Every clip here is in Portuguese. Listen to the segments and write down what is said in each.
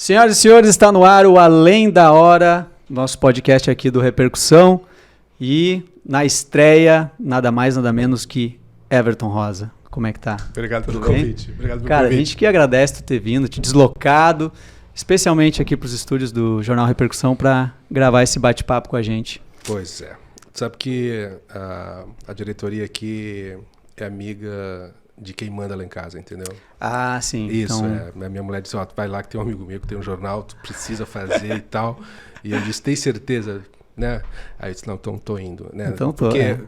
Senhoras e senhores, está no ar o Além da Hora, nosso podcast aqui do Repercussão. E na estreia, nada mais, nada menos que Everton Rosa. Como é que tá? Obrigado pelo convite. Obrigado pelo Cara, convite. a gente que agradece tu ter vindo, te deslocado, especialmente aqui para os estúdios do Jornal Repercussão para gravar esse bate-papo com a gente. Pois é. Sabe que a diretoria aqui é amiga de quem manda lá em casa, entendeu? Ah, sim. Isso, então... A minha mulher disse, vai lá que tem um amigo meu que tem um jornal, tu precisa fazer e tal. E eu disse, tem certeza, né? Aí eu disse, não, então tô indo, né? Então tô, porque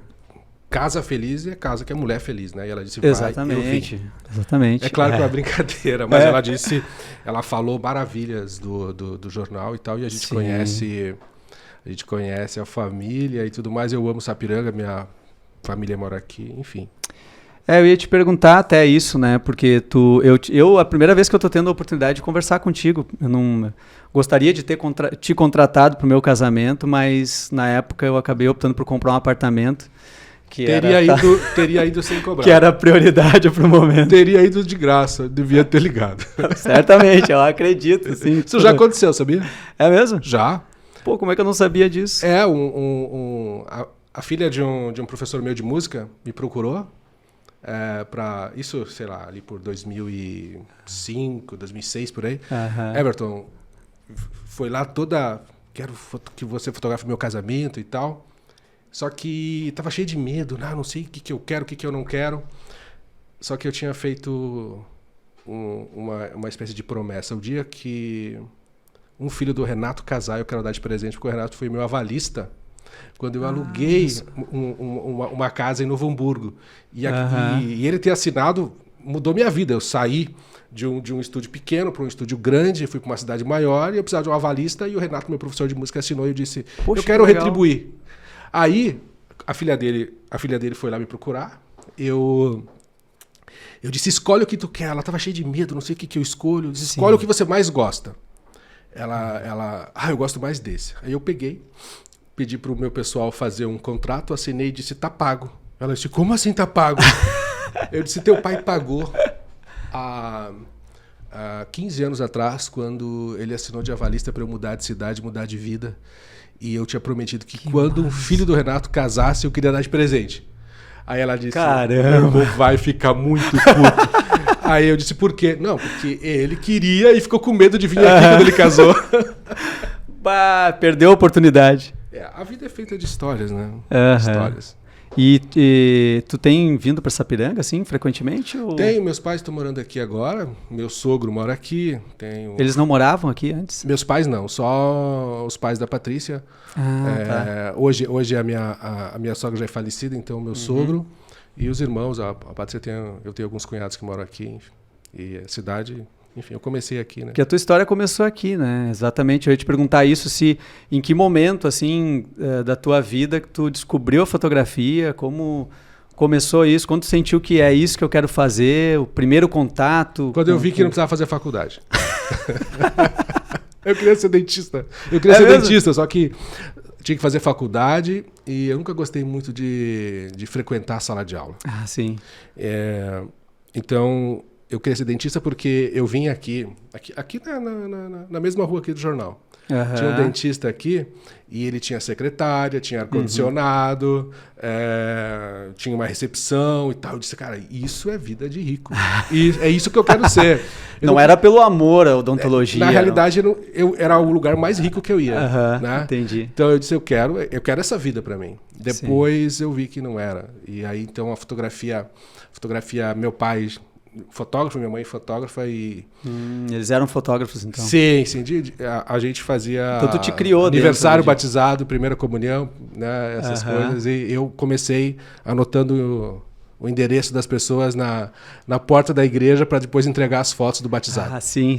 casa feliz é casa que é mulher feliz, né? E ela disse, exatamente, vai, eu vim. Exatamente. É claro que é uma brincadeira, mas ela disse, ela falou maravilhas do jornal e tal, e a gente conhece a família e tudo mais. Eu amo Sapiranga, minha família mora aqui, enfim. Eu ia te perguntar até isso, né? Porque a primeira vez que eu tô tendo a oportunidade de conversar contigo, eu não gostaria de ter te contratado pro meu casamento, mas na época eu acabei optando por comprar um apartamento. Teria ido sem cobrar. Que era a prioridade pro momento. Teria ido de graça, devia ter ligado. Certamente, eu acredito, sim. Isso já aconteceu, sabia? É mesmo? Já. Pô, como é que eu não sabia disso? A filha de um professor meu de música me procurou. Isso, sei lá, ali por 2005, 2006, por aí. Everton, foi lá quero que você fotografe meu casamento e tal. Só que tava cheio de medo, não sei o que eu quero, o que eu não quero. Só que eu tinha feito uma espécie de promessa. O dia que um filho do Renato casar, eu quero dar de presente, porque o Renato foi meu avalista quando eu aluguei uma casa em Novo Hamburgo. E ele ter assinado mudou minha vida. Eu saí de um estúdio pequeno para um estúdio grande, fui para uma cidade maior e eu precisava de um avalista, e o Renato, meu professor de música, assinou e eu disse, poxa, eu quero retribuir. Aí a filha dele foi lá me procurar, eu disse, escolhe o que tu quer. Ela estava cheia de medo, não sei o que eu escolho. Eu disse, escolhe o que você mais gosta. Eu gosto mais desse. Aí eu peguei, pedi pro meu pessoal fazer um contrato, assinei e disse, tá pago. Ela disse, como assim tá pago? Eu disse, teu pai pagou há 15 anos atrás, quando ele assinou de avalista para eu mudar de cidade, mudar de vida. E eu tinha prometido que quando um filho do Renato casasse, eu queria dar de presente. Aí ela disse, caramba, vai ficar muito puto. Aí eu disse, por quê? Não, porque ele queria e ficou com medo de vir aqui quando ele casou. Bah, perdeu a oportunidade. A vida é feita de histórias, né? Histórias. E tu tem vindo para Sapiranga, assim, frequentemente? Ou... Tenho, meus pais estão morando aqui agora, meu sogro mora aqui. Eles não moravam aqui antes? Meus pais não, só os pais da Patrícia. Tá. Hoje a minha sogra já é falecida, então meu sogro e os irmãos, a Patrícia eu tenho alguns cunhados que moram aqui, e a cidade... Enfim, eu comecei aqui, né? Porque a tua história começou aqui, né? Exatamente. Eu ia te perguntar isso, em que momento, assim, da tua vida que tu descobriu a fotografia, como começou isso, quando tu sentiu que é isso que eu quero fazer, o primeiro contato... Quando eu vi que não precisava fazer faculdade. Eu queria ser dentista. Dentista, só que tinha que fazer faculdade e eu nunca gostei muito de frequentar a sala de aula. Ah, sim. Então... Eu queria ser dentista porque eu vim aqui na mesma rua aqui do jornal. Tinha um dentista aqui e ele tinha secretária, tinha ar-condicionado, tinha uma recepção e tal. Eu disse, cara, isso é vida de rico. E é isso que eu quero ser. Não era pelo amor à odontologia. Na realidade, eu era o lugar mais rico que eu ia. Né? Entendi. Então eu disse, eu quero essa vida para mim. Depois eu vi que não era. E aí, então, a fotografia, meu pai... fotógrafo, minha mãe fotógrafa e... eles eram fotógrafos, então? Sim. A gente fazia... Então tu te criou aniversário, batizado, primeira comunhão, né? Essas coisas. E eu comecei anotando o endereço das pessoas na porta da igreja para depois entregar as fotos do batizado. Sim.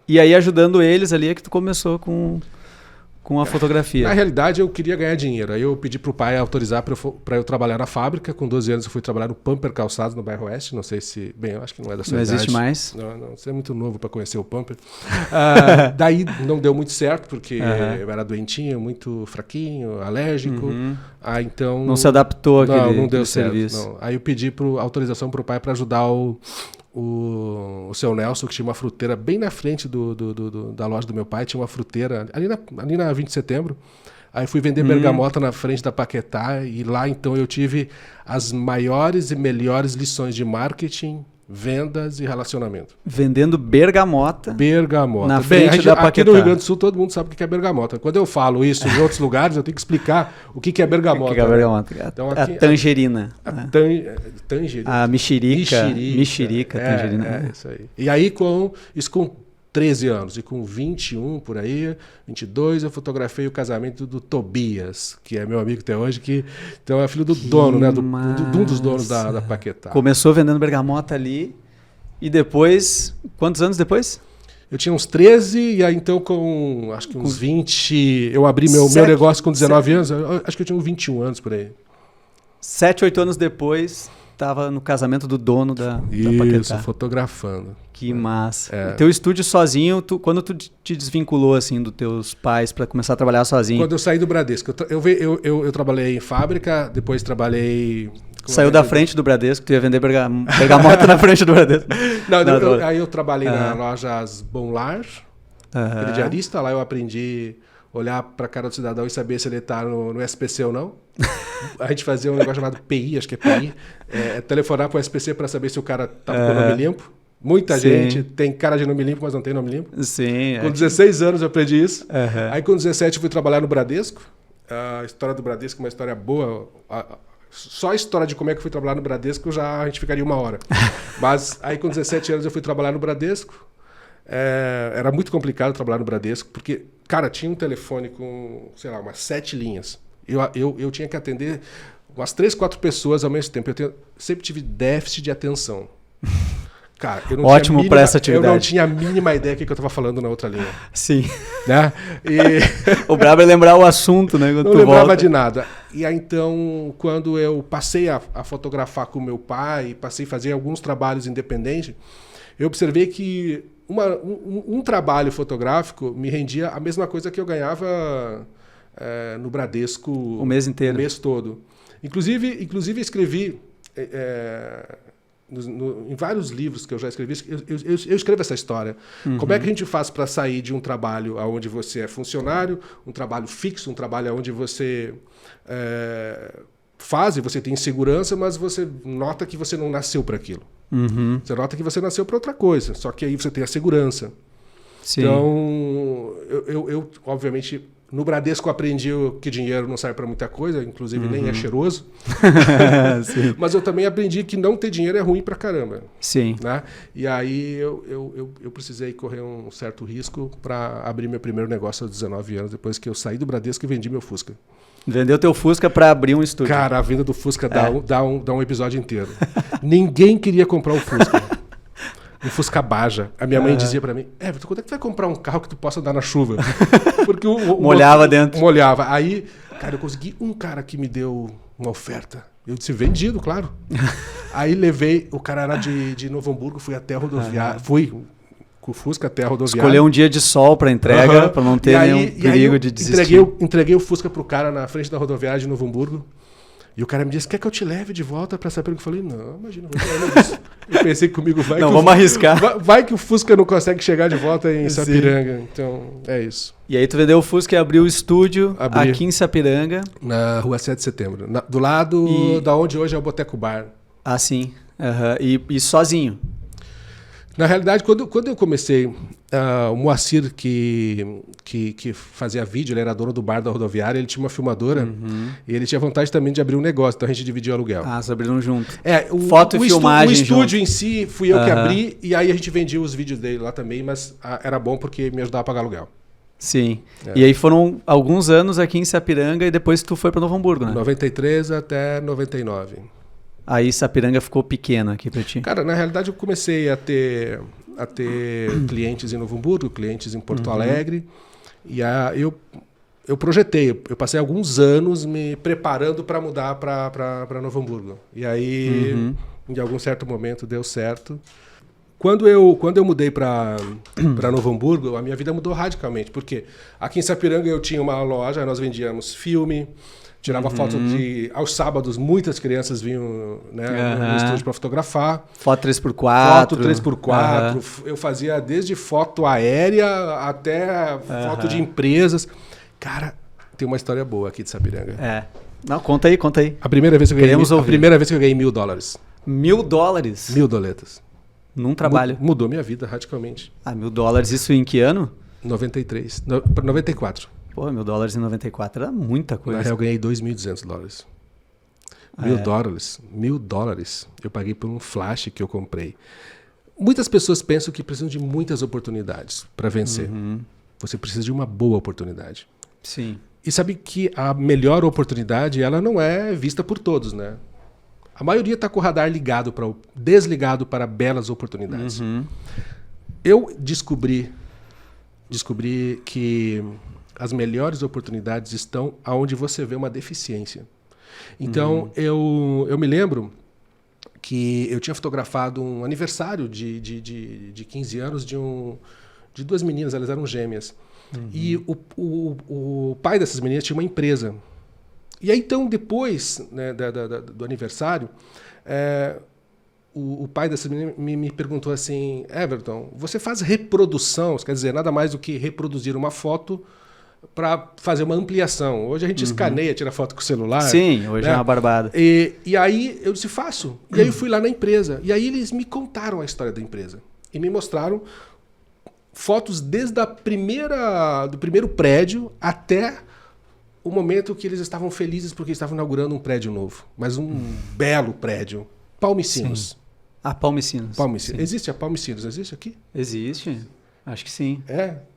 E aí, ajudando eles ali, é que tu começou com a fotografia. Na realidade, eu queria ganhar dinheiro. Aí eu pedi pro pai autorizar para eu trabalhar na fábrica. Com 12 anos eu fui trabalhar no Pamper Calçados, no bairro Oeste. Não sei se... Bem, eu acho que não é da sua idade. Não existe mais? Não, você é muito novo para conhecer o Pamper. Daí não deu muito certo, porque eu era doentinho, muito fraquinho, alérgico. Então... Não se adaptou àquele não deu serviço. Certo. Não. Aí eu pedi autorização pro pai para ajudar o o seu Nelson, que tinha uma fruteira bem na frente da loja do meu pai, tinha uma fruteira ali na 20 de setembro. Aí fui vender bergamota na frente da Paquetá e lá então eu tive as maiores e melhores lições de marketing, vendas e relacionamento. Vendendo bergamota. Bergamota. Na frente da Paquetá. Aqui no Rio Grande do Sul todo mundo sabe o que é bergamota. Quando eu falo isso em outros lugares, eu tenho que explicar o que é bergamota. O que é bergamota? Então, aqui, a tangerina. Tangerina. A mexerica, tangerina. É, isso aí. E aí com 13 anos e com 21 por aí, 22, eu fotografei o casamento do Tobias, que é meu amigo até hoje, então é filho do dono, né? De um dos donos da Paquetá. Começou vendendo bergamota ali e depois, quantos anos depois? Eu tinha uns 13 e aí então com, acho que uns 20, eu abri meu negócio com 19 anos, acho que eu tinha uns 21 anos por aí. 7, 8 anos depois, estava no casamento do dono da Paquetá. Isso, fotografando. Que massa. O teu estúdio sozinho, quando tu te desvinculou assim dos teus pais para começar a trabalhar sozinho? Quando eu saí do Bradesco. Eu trabalhei em fábrica, depois trabalhei... Saiu da frente do Bradesco, tu ia vender bergamota na frente do Bradesco. Aí eu trabalhei na lojas Bonlar, crediarista, lá eu aprendi olhar para a cara do cidadão e saber se ele está no SPC ou não. A gente fazia um negócio chamado PI, acho que é PI, telefonar para o SPC para saber se o cara estava com o nome limpo. Muita gente tem cara de nome limpo, mas não tem nome limpo. Sim. Com 16 anos eu aprendi isso. Aí com 17 eu fui trabalhar no Bradesco. A história do Bradesco é uma história boa. Só a história de como é que eu fui trabalhar no Bradesco a gente ficaria 1 hora. Mas aí com 17 anos eu fui trabalhar no Bradesco. Era muito complicado trabalhar no Bradesco, porque, cara, tinha um telefone com, sei lá, umas 7 linhas. Eu tinha que atender umas 3, 4 pessoas ao mesmo tempo. Sempre tive déficit de atenção. Cara, ótimo para essa atividade. Eu não tinha a mínima ideia do que eu estava falando na outra linha. Sim. Né? O brabo é lembrar o assunto, né? Não lembrava de nada. E aí, então, quando eu passei a fotografar com meu pai, passei a fazer alguns trabalhos independentes, eu observei que um trabalho fotográfico me rendia a mesma coisa que eu ganhava no Bradesco o mês inteiro. O mês todo. Inclusive escrevi... em vários livros que eu já escrevi, eu escrevo essa história. Como é que a gente faz para sair de um trabalho onde você é funcionário, um trabalho fixo, um trabalho onde você faz e você tem segurança, mas você nota que você não nasceu para aquilo. Você nota que você nasceu para outra coisa, só que aí você tem a segurança. Sim. Então, eu obviamente... No Bradesco eu aprendi que dinheiro não serve para muita coisa, inclusive nem é cheiroso. Mas eu também aprendi que não ter dinheiro é ruim pra caramba. Sim. Né? E aí eu precisei correr um certo risco para abrir meu primeiro negócio aos 19 anos, depois que eu saí do Bradesco e vendi meu Fusca. Vendeu teu Fusca para abrir um estúdio. Cara, a venda do Fusca dá um episódio inteiro. Ninguém queria comprar o Fusca. Um Fusca Baja. A minha mãe dizia pra mim, Everton, quando é que tu vai comprar um carro que tu possa andar na chuva? Porque molhava dentro. Molhava. Aí, cara, eu consegui um cara que me deu uma oferta. Eu disse, vendido, claro. Aí levei, o cara era de Novo Hamburgo, fui até a rodoviária. Fui com o Fusca até a rodoviária. Escolheu um dia de sol pra entrega, pra não ter nenhum perigo de desistir. Entreguei o Fusca pro cara na frente da rodoviária de Novo Hamburgo. E o cara me disse, quer que eu te leve de volta para saber o que eu falei? Não, imagina, eu pensei comigo, vamos arriscar. Vai que o Fusca não consegue chegar de volta em Sapiranga. Então, é isso. E aí tu vendeu o Fusca e abriu o estúdio aqui em Sapiranga. Na rua 7 de setembro. Do lado da onde hoje é o Boteco Bar. Ah, sim. E sozinho? Na realidade, quando eu comecei, o Moacir, que fazia vídeo, ele era dono do bar da rodoviária, ele tinha uma filmadora e ele tinha vontade também de abrir um negócio, então a gente dividia o aluguel. Ah, vocês abriram junto. Foto e filmagem. O estúdio junto. Em si, fui eu que abri, e aí a gente vendia os vídeos dele lá também, mas era bom porque me ajudava a pagar aluguel. Sim. E aí foram alguns anos aqui em Sapiranga e depois tu foi para Novo Hamburgo, né? 93 até 99. Aí Sapiranga ficou pequeno aqui para ti? Cara, na realidade eu comecei a ter clientes em Novo Hamburgo, clientes em Porto Alegre. E eu projetei, eu passei alguns anos me preparando para mudar para Novo Hamburgo. E aí, em algum certo momento, deu certo. Quando eu mudei para Novo Hamburgo, a minha vida mudou radicalmente. Porque aqui em Sapiranga eu tinha uma loja, nós vendíamos filme, Tirava foto de... Aos sábados, muitas crianças vinham, né, no estúdio para fotografar. Foto 3x4. Foto 3x4. Eu fazia desde foto aérea até foto de empresas. Cara, tem uma história boa aqui de Sapiranga. Não, conta aí. A primeira vez que eu ganhei $1.000. $1.000? $1.000. Num trabalho. Mudou minha vida radicalmente. $1.000, isso em que ano? 94. Pô, $1.000 em 94 era muita coisa. Na real, eu ganhei $2.200. $1.000 eu paguei por um flash que eu comprei. Muitas pessoas pensam que precisam de muitas oportunidades para vencer. Você precisa de uma boa oportunidade. Sim. E sabe que a melhor oportunidade, ela não é vista por todos, né? A maioria está com o radar desligado para belas oportunidades. Eu descobri que as melhores oportunidades estão onde você vê uma deficiência. Então, eu me lembro que eu tinha fotografado um aniversário de 15 anos de duas meninas, elas eram gêmeas. E o pai dessas meninas tinha uma empresa. E aí, então, depois, né, do aniversário, o pai dessa menina me perguntou assim: Everton, você faz reprodução, quer dizer, nada mais do que reproduzir uma foto para fazer uma ampliação. Hoje a gente escaneia, tira foto com o celular. Sim, hoje né? é uma barbada. E aí eu disse, faço. E aí eu fui lá na empresa. E aí eles me contaram a história da empresa. E me mostraram fotos desde do primeiro prédio até o momento que eles estavam felizes porque estavam inaugurando um prédio novo. Mas um belo prédio. Palmicinos. Ah, Palmicinos. Existe a Palmicinos? Existe aqui? Existe. Acho que sim.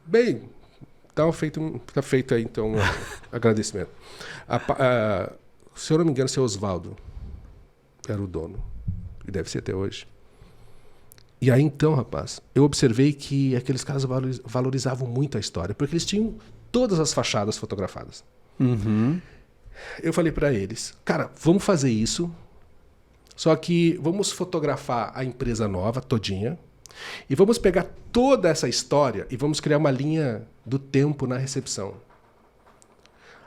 Bem, tá feito aí então um agradecimento. Se eu não me engano, seu Oswaldo era o dono. E deve ser até hoje. E aí então, rapaz, eu observei que aqueles caras valorizavam muito a história, porque eles tinham todas as fachadas fotografadas. Eu falei para eles, cara, vamos fazer isso, só que vamos fotografar a empresa nova todinha e vamos pegar toda essa história e vamos criar uma linha do tempo na recepção.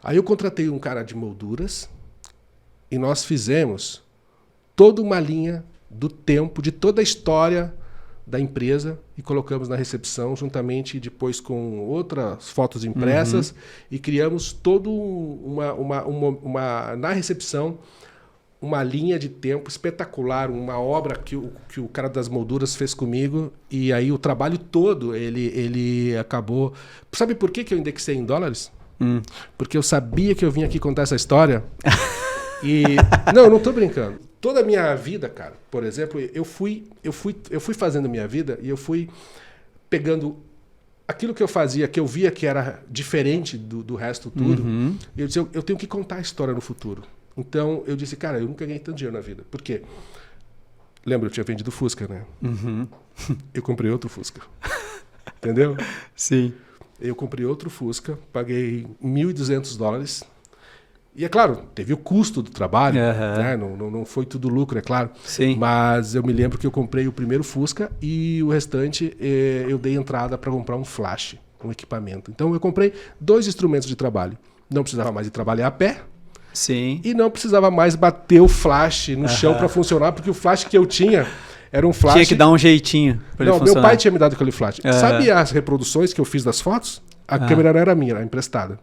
Aí eu contratei um cara de molduras e nós fizemos toda uma linha do tempo, de toda a história da empresa e colocamos na recepção juntamente depois com outras fotos impressas e criamos todo na recepção uma linha de tempo espetacular, uma obra que o cara das molduras fez comigo e aí o trabalho todo ele acabou... Sabe por que eu indexei em dólares? Porque eu sabia que eu vinha aqui contar essa história e... Não tô brincando. Toda a minha vida, cara, por exemplo, eu fui fazendo minha vida e eu fui pegando aquilo que eu fazia, que eu via que era diferente do resto tudo, e eu disse, eu tenho que contar a história no futuro. Então, eu disse, cara, eu nunca ganhei tanto dinheiro na vida. Por quê? Lembra, eu tinha vendido Fusca, né? Eu comprei outro Fusca. Entendeu? Sim. Eu comprei outro Fusca, paguei $1.200. E é claro, teve o custo do trabalho, né? Não foi tudo lucro, é claro. Sim. Mas eu me lembro que eu comprei o primeiro Fusca e o restante eu dei entrada para comprar um flash, um equipamento. Então eu comprei 2 instrumentos de trabalho. Não precisava mais de trabalhar a pé. Sim. E não precisava mais bater o flash no chão para funcionar, porque o flash que eu tinha era um flash... Tinha que dar um jeitinho para ele funcionar. Meu pai tinha me dado aquele flash. Sabe as reproduções que eu fiz das fotos? A câmera não era minha, era emprestada.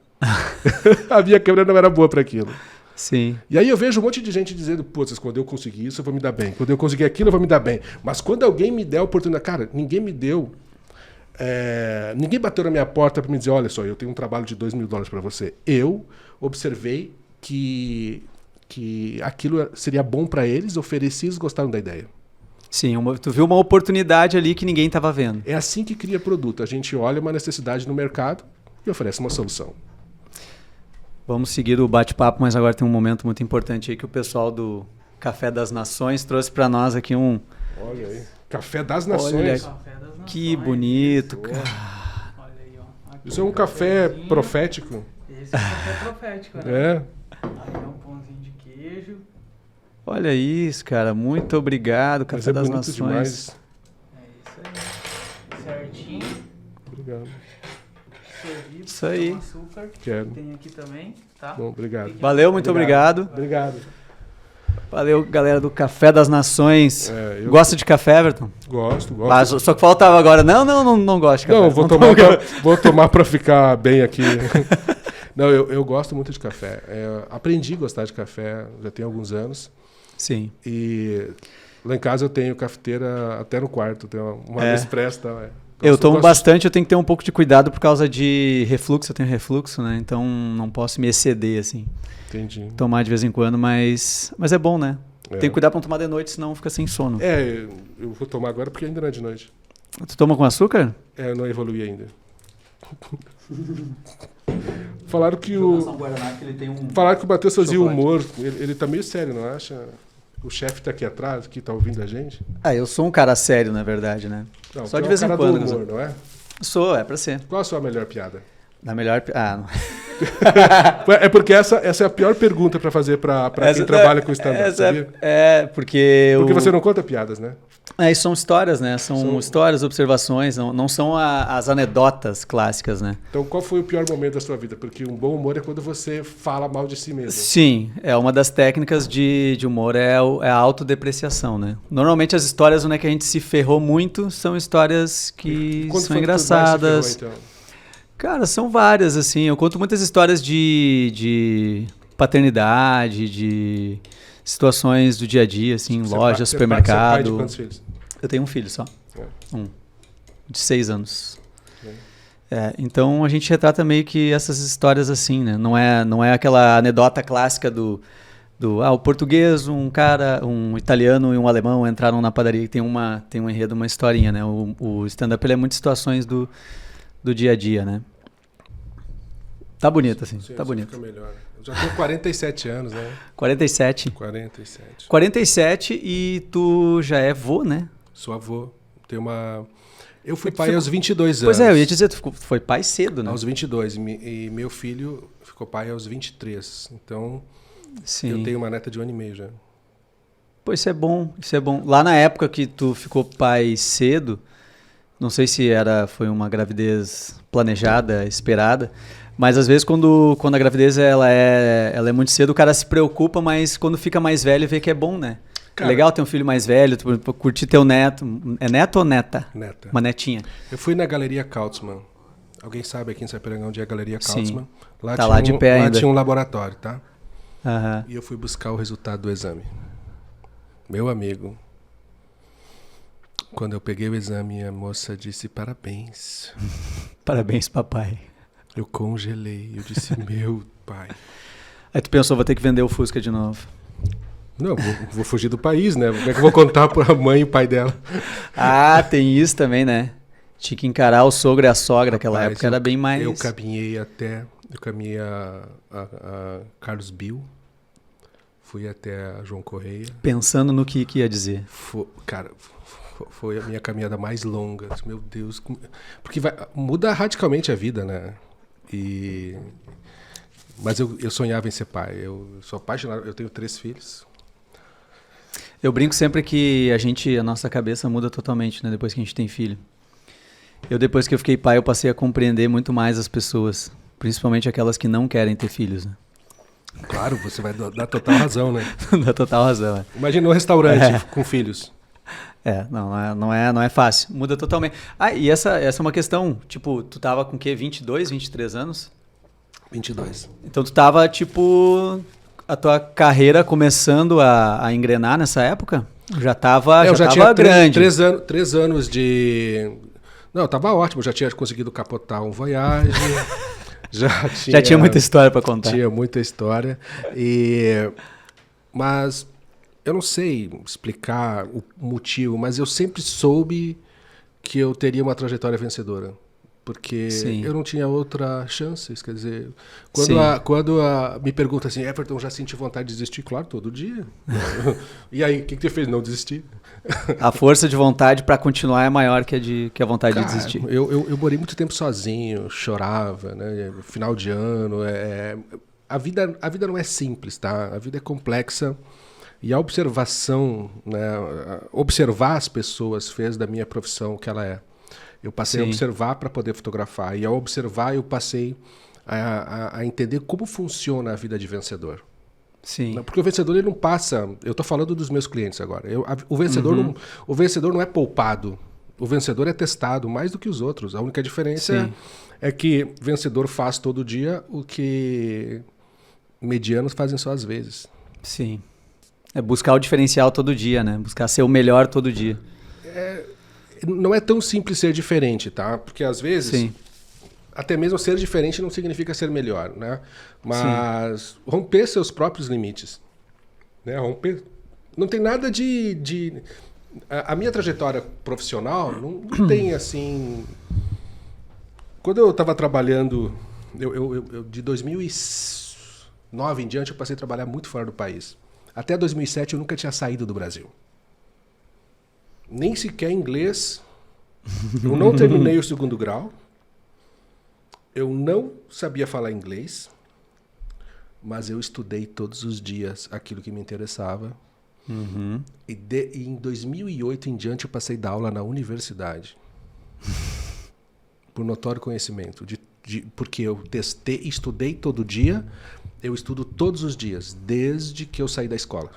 A minha câmera não era boa para aquilo. Sim. E aí eu vejo um monte de gente dizendo, putz, quando eu conseguir isso eu vou me dar bem. Quando eu conseguir aquilo eu vou me dar bem. Mas quando alguém me der a oportunidade... Cara, ninguém me deu... ninguém bateu na minha porta para me dizer, olha só, eu tenho um trabalho de $2.000 para você. Eu observei que aquilo seria bom para eles, ofereci e eles gostaram da ideia. Sim, tu viu uma oportunidade ali que ninguém estava vendo. É assim que cria produto. A gente olha uma necessidade no mercado e oferece uma solução. Vamos seguir o bate-papo, mas agora tem um momento muito importante aí que o pessoal do Café das Nações trouxe para nós aqui um... Olha aí, Café das Nações. Que bonito, cara. Olha aí, ó. Isso é um café profético. Esse é um café profético, né? Aí é um pãozinho de queijo. Olha isso, cara. Muito obrigado, Café das Nações. Demais. É isso aí. Certinho. Obrigado. servir. Isso aí. Açúcar. Quero. Tem aqui também, tá? Bom, obrigado. Valeu, muito obrigado. Obrigado. Valeu, galera do Café das Nações. Gosta de café, Everton? Gosto. Ah, só que faltava agora. Não gosto de café. Não, vou tomar para ficar bem aqui. Não, eu gosto muito de café. Aprendi a gostar de café já tem alguns anos. Sim. E lá em casa eu tenho cafeteira até no quarto. Tenho uma Nespresso. Tá, eu tomo bastante, eu tenho que ter um pouco de cuidado por causa de refluxo. Eu tenho refluxo, né? Então não posso me exceder, assim. Entendi. Tomar de vez em quando, mas é bom, né? Tem que cuidar pra não tomar de noite, senão fica sem sono. Eu vou tomar agora porque ainda não é de noite. Tu toma com açúcar? Eu não evoluí ainda. Falaram que o Matheus fazia humor. Ele tá meio sério, não acha? O chefe tá aqui atrás, que tá ouvindo a gente. Eu sou um cara sério, na verdade, né? Não, só de vez em quando. Do humor, não é? Sou, é pra ser. Qual a sua melhor piada? Na melhor... não. É porque essa é a pior pergunta pra fazer pra quem trabalha com stand-up, sabia? Porque... Porque você não conta piadas, né? São histórias, né? São histórias, observações, não são as anedotas clássicas, né? Então, qual foi o pior momento da sua vida? Porque um bom humor é quando você fala mal de si mesmo. Sim, uma das técnicas de humor é a autodepreciação, né? Normalmente as histórias onde é que a gente se ferrou muito são histórias que são engraçadas. Se ferrou, então? Cara, são várias, assim. Eu conto muitas histórias de paternidade, de situações do dia a dia, assim, loja, supermercado. Você é pai de quantos filhos? Eu tenho um filho só. De 6 anos. Então a gente retrata meio que essas histórias assim, né? Não é aquela anedota clássica do o português, um italiano e um alemão entraram na padaria e tem um enredo, uma historinha, né? O stand-up ele é muitas situações do dia a dia, né? Tá bonito, assim. Sim, tá bonito. Fica melhor. Eu já tenho 47 anos, né? 47. 47. 47 e tu já é vô, né? Sou avô. Eu fui pai aos 22 anos. Pois eu ia dizer, tu foi pai cedo, né? Aos 22. E meu filho ficou pai aos 23. Então, Sim. Eu tenho uma neta de 1 ano e meio já. Pô, isso é bom. Lá na época que tu ficou pai cedo, não sei se foi uma gravidez planejada, esperada, mas às vezes quando a gravidez ela é muito cedo, o cara se preocupa, mas quando fica mais velho vê que é bom, né? Cara, é legal ter um filho mais velho, curtir teu neto. É neto ou neta? Neta. Uma netinha. Eu fui na Galeria Kautzmann. Alguém sabe aqui em Sapiranga onde é a Galeria Kautzmann? Lá tá lá de pé ainda. Lá tinha um laboratório, tá? Uhum. E eu fui buscar o resultado do exame. Meu amigo, quando eu peguei o exame, a moça disse parabéns. Parabéns, papai. Eu congelei. Eu disse, meu pai. Aí tu pensou, vou ter que vender o Fusca de novo. Não, vou fugir do país, né? Como é que eu vou contar pra mãe e o pai dela? Tem isso também, né? Tinha que encarar o sogro e a sogra naquela época, era bem mais... Eu caminhei a Carlos Bill, fui até a João Correia. Pensando no que ia dizer. Foi a minha caminhada mais longa. Meu Deus. Porque muda radicalmente a vida, né? Mas eu sonhava em ser pai. Eu sou apaixonado. Eu tenho 3 filhos. Eu brinco sempre que a nossa cabeça muda totalmente, né? Depois que a gente tem filho. Depois que eu fiquei pai, eu passei a compreender muito mais as pessoas. Principalmente aquelas que não querem ter filhos, né? Claro, você vai dar total razão, né? Dá total razão, né? Imagina um restaurante com filhos. Não é fácil. Muda totalmente. E essa é uma questão, tipo, tu tava com o quê? 22, 23 anos? 22. Então tu tava, tipo, a tua carreira começando a engrenar nessa época? Já tava tinha grande. 3 anos de... Não, tava ótimo. Já tinha conseguido capotar um Voyage. Já tinha muita história para contar. Tinha muita história. Mas eu não sei explicar o motivo, mas eu sempre soube que eu teria uma trajetória vencedora. Porque eu não tinha outra chance. Quer dizer, quando me perguntam assim, Everton, já senti vontade de desistir? Claro, todo dia. E aí, o que você fez? Não desistir. A força de vontade para continuar é maior que a vontade de desistir. Eu morei muito tempo sozinho, chorava, né? Final de ano. A vida não é simples, tá? A vida é complexa. E a observação, né? Observar as pessoas fez da minha profissão o que ela é. Eu passei a observar para poder fotografar. E ao observar, eu passei a entender como funciona a vida de vencedor. Sim. Porque o vencedor ele não passa... Eu estou falando dos meus clientes agora. O vencedor não é poupado. O vencedor é testado mais do que os outros. A única diferença é que vencedor faz todo dia o que medianos fazem só às vezes. Sim. É buscar o diferencial todo dia, né? Buscar ser o melhor todo dia. Não é tão simples ser diferente, tá? Porque às vezes, até mesmo ser diferente não significa ser melhor, né? Mas romper seus próprios limites. Né? Romper... Não tem nada de... A minha trajetória profissional não tem assim... Quando eu estava trabalhando... Eu de 2009 em diante, eu passei a trabalhar muito fora do país. Até 2007 eu nunca tinha saído do Brasil. Nem sequer inglês. Eu não terminei o 2º grau. Eu não sabia falar inglês. Mas eu estudei todos os dias aquilo que me interessava. E em 2008 em diante eu passei a dar aula na universidade. Por notório conhecimento. Porque eu estudei todo dia. Eu estudo todos os dias, desde que eu saí da escola.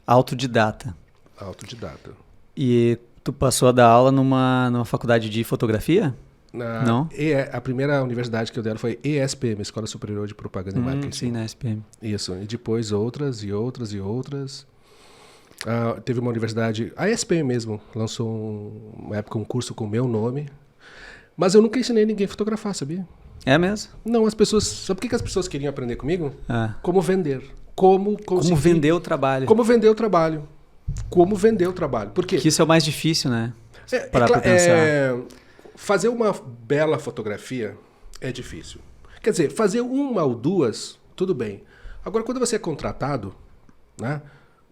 Autodidata. Autodidata. E tu passou a dar aula numa faculdade de fotografia? Não? A primeira universidade que eu dei foi ESPM, Escola Superior de Propaganda e Marketing. Sim, na SPM. Isso. E depois outras e outras e outras. Teve uma universidade, a ESPM mesmo, lançou uma época um curso com o meu nome. Mas eu nunca ensinei ninguém a fotografar, sabia? É mesmo? Não, as pessoas... Sabe por que as pessoas queriam aprender comigo? Como vender. Como vender o trabalho. Como vender o trabalho. Como vender o trabalho. Por quê? Que isso é o mais difícil, né? Parar pra pensar. Fazer uma bela fotografia é difícil. Quer dizer, fazer uma ou duas, tudo bem. Agora, quando você é contratado, né?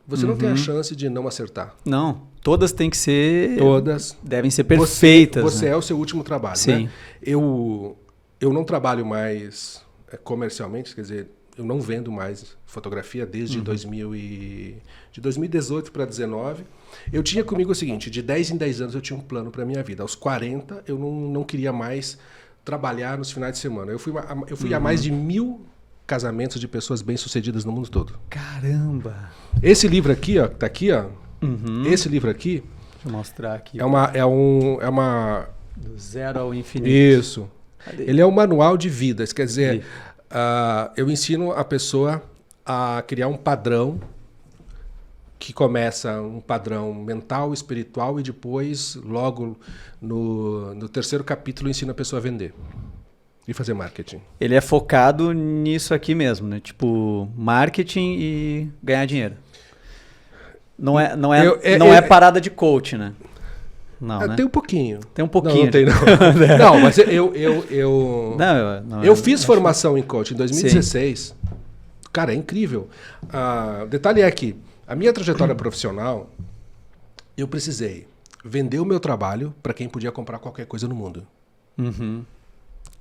Você não tem a chance de não acertar. Não, todas têm que ser... Todas. Devem ser perfeitas. Você né? é o seu último trabalho, Sim. né? Eu não trabalho mais comercialmente, quer dizer, eu não vendo mais fotografia desde de 2018 para 2019. Eu tinha comigo o seguinte, de 10 em 10 anos eu tinha um plano para a minha vida. Aos 40 eu não queria mais trabalhar nos finais de semana. Eu fui a mais de 1000 casamentos de pessoas bem-sucedidas no mundo todo. Caramba! Esse livro aqui, ó, que tá aqui, ó. Esse livro aqui... Deixa eu mostrar aqui. É uma... Do zero ao infinito. Isso. Cadê? Ele é um manual de vidas. Quer dizer, eu ensino a pessoa a criar um padrão que começa um padrão mental, espiritual e depois, logo no 3º capítulo, ensino a pessoa a vender. E fazer marketing. Ele é focado nisso aqui mesmo, né? Tipo, marketing e ganhar dinheiro. Não é parada de coach, né? Não, né? Tem um pouquinho. Tem um pouquinho. Não tem, não. Não, mas eu fiz formação em coach em 2016. Sim. Cara, é incrível. O detalhe é que a minha trajetória profissional, eu precisei vender o meu trabalho para quem podia comprar qualquer coisa no mundo.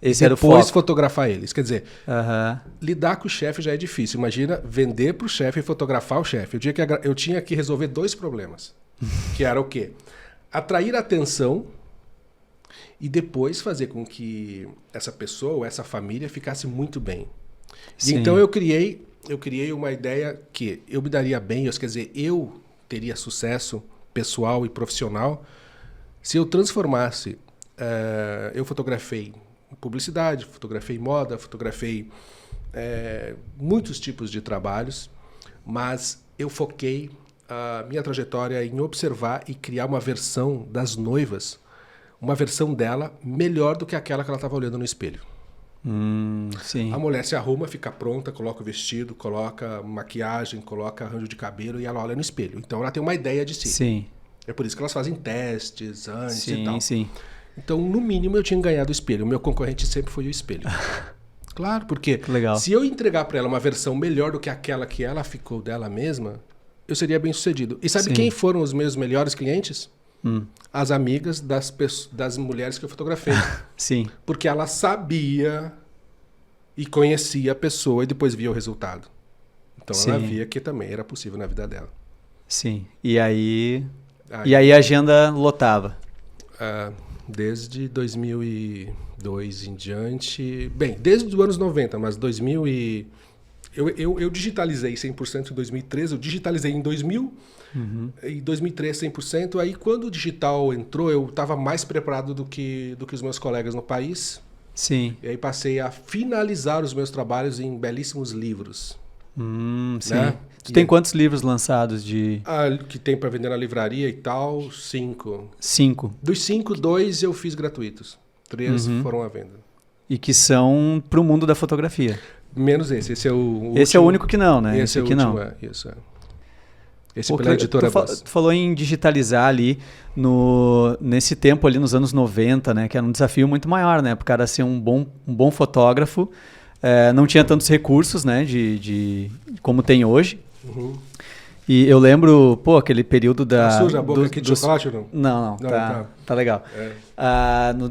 Esse era o foco. Depois fotografar eles. Quer dizer, lidar com o chefe já é difícil. Imagina vender para o chefe e fotografar o chefe. Eu tinha que resolver 2 problemas. Que era o quê? Atrair atenção e depois fazer com que essa pessoa ou essa família ficasse muito bem. E então eu criei uma ideia que eu me daria bem, quer dizer, eu teria sucesso pessoal e profissional se eu transformasse... eu fotografei publicidade, fotografei moda, fotografei muitos tipos de trabalhos, mas eu foquei a minha trajetória em observar e criar uma versão das noivas, uma versão dela melhor do que aquela que ela estava olhando no espelho. Sim. A mulher se arruma, fica pronta, coloca o vestido, coloca maquiagem, coloca arranjo de cabelo e ela olha no espelho. Então ela tem uma ideia de si. Sim. É por isso que elas fazem testes antes sim, e tal. Sim. Então, no mínimo, eu tinha ganhado o espelho. O meu concorrente sempre foi o espelho. Claro, porque se eu entregar para ela uma versão melhor do que aquela que ela ficou dela mesma, eu seria bem sucedido. E sabe quem foram os meus melhores clientes? As amigas das mulheres que eu fotografei. Sim. Porque ela sabia e conhecia a pessoa e depois via o resultado. Então ela via que também era possível na vida dela. Sim. E aí a agenda lotava. desde 2002 em diante. Bem, desde os anos 90, mas 2000 e... Eu digitalizei 100% em 2013, eu digitalizei em 2000, em 2003 100%. Aí quando o digital entrou, eu estava mais preparado do que os meus colegas no país. Sim. E aí passei a finalizar os meus trabalhos em belíssimos livros. Sim. Né? Tu tem quantos livros lançados de... Que tem para vender na livraria e tal, 5. 5. Dos 5, 2 eu fiz gratuitos. 3 foram à venda. E que são para o mundo da fotografia. Menos esse. Esse é o último. Esse é o único que não, né? Esse é o aqui último, não. Isso é. Esse pela editora Boss. Tu falou em digitalizar ali nesse tempo ali nos anos 90, né? Que era um desafio muito maior, né? Para o cara ser um bom fotógrafo. Não tinha tantos recursos, né? De como tem hoje. E eu lembro, aquele período da... Tá suja a boca aqui de chocolate ou não? Não, tá legal.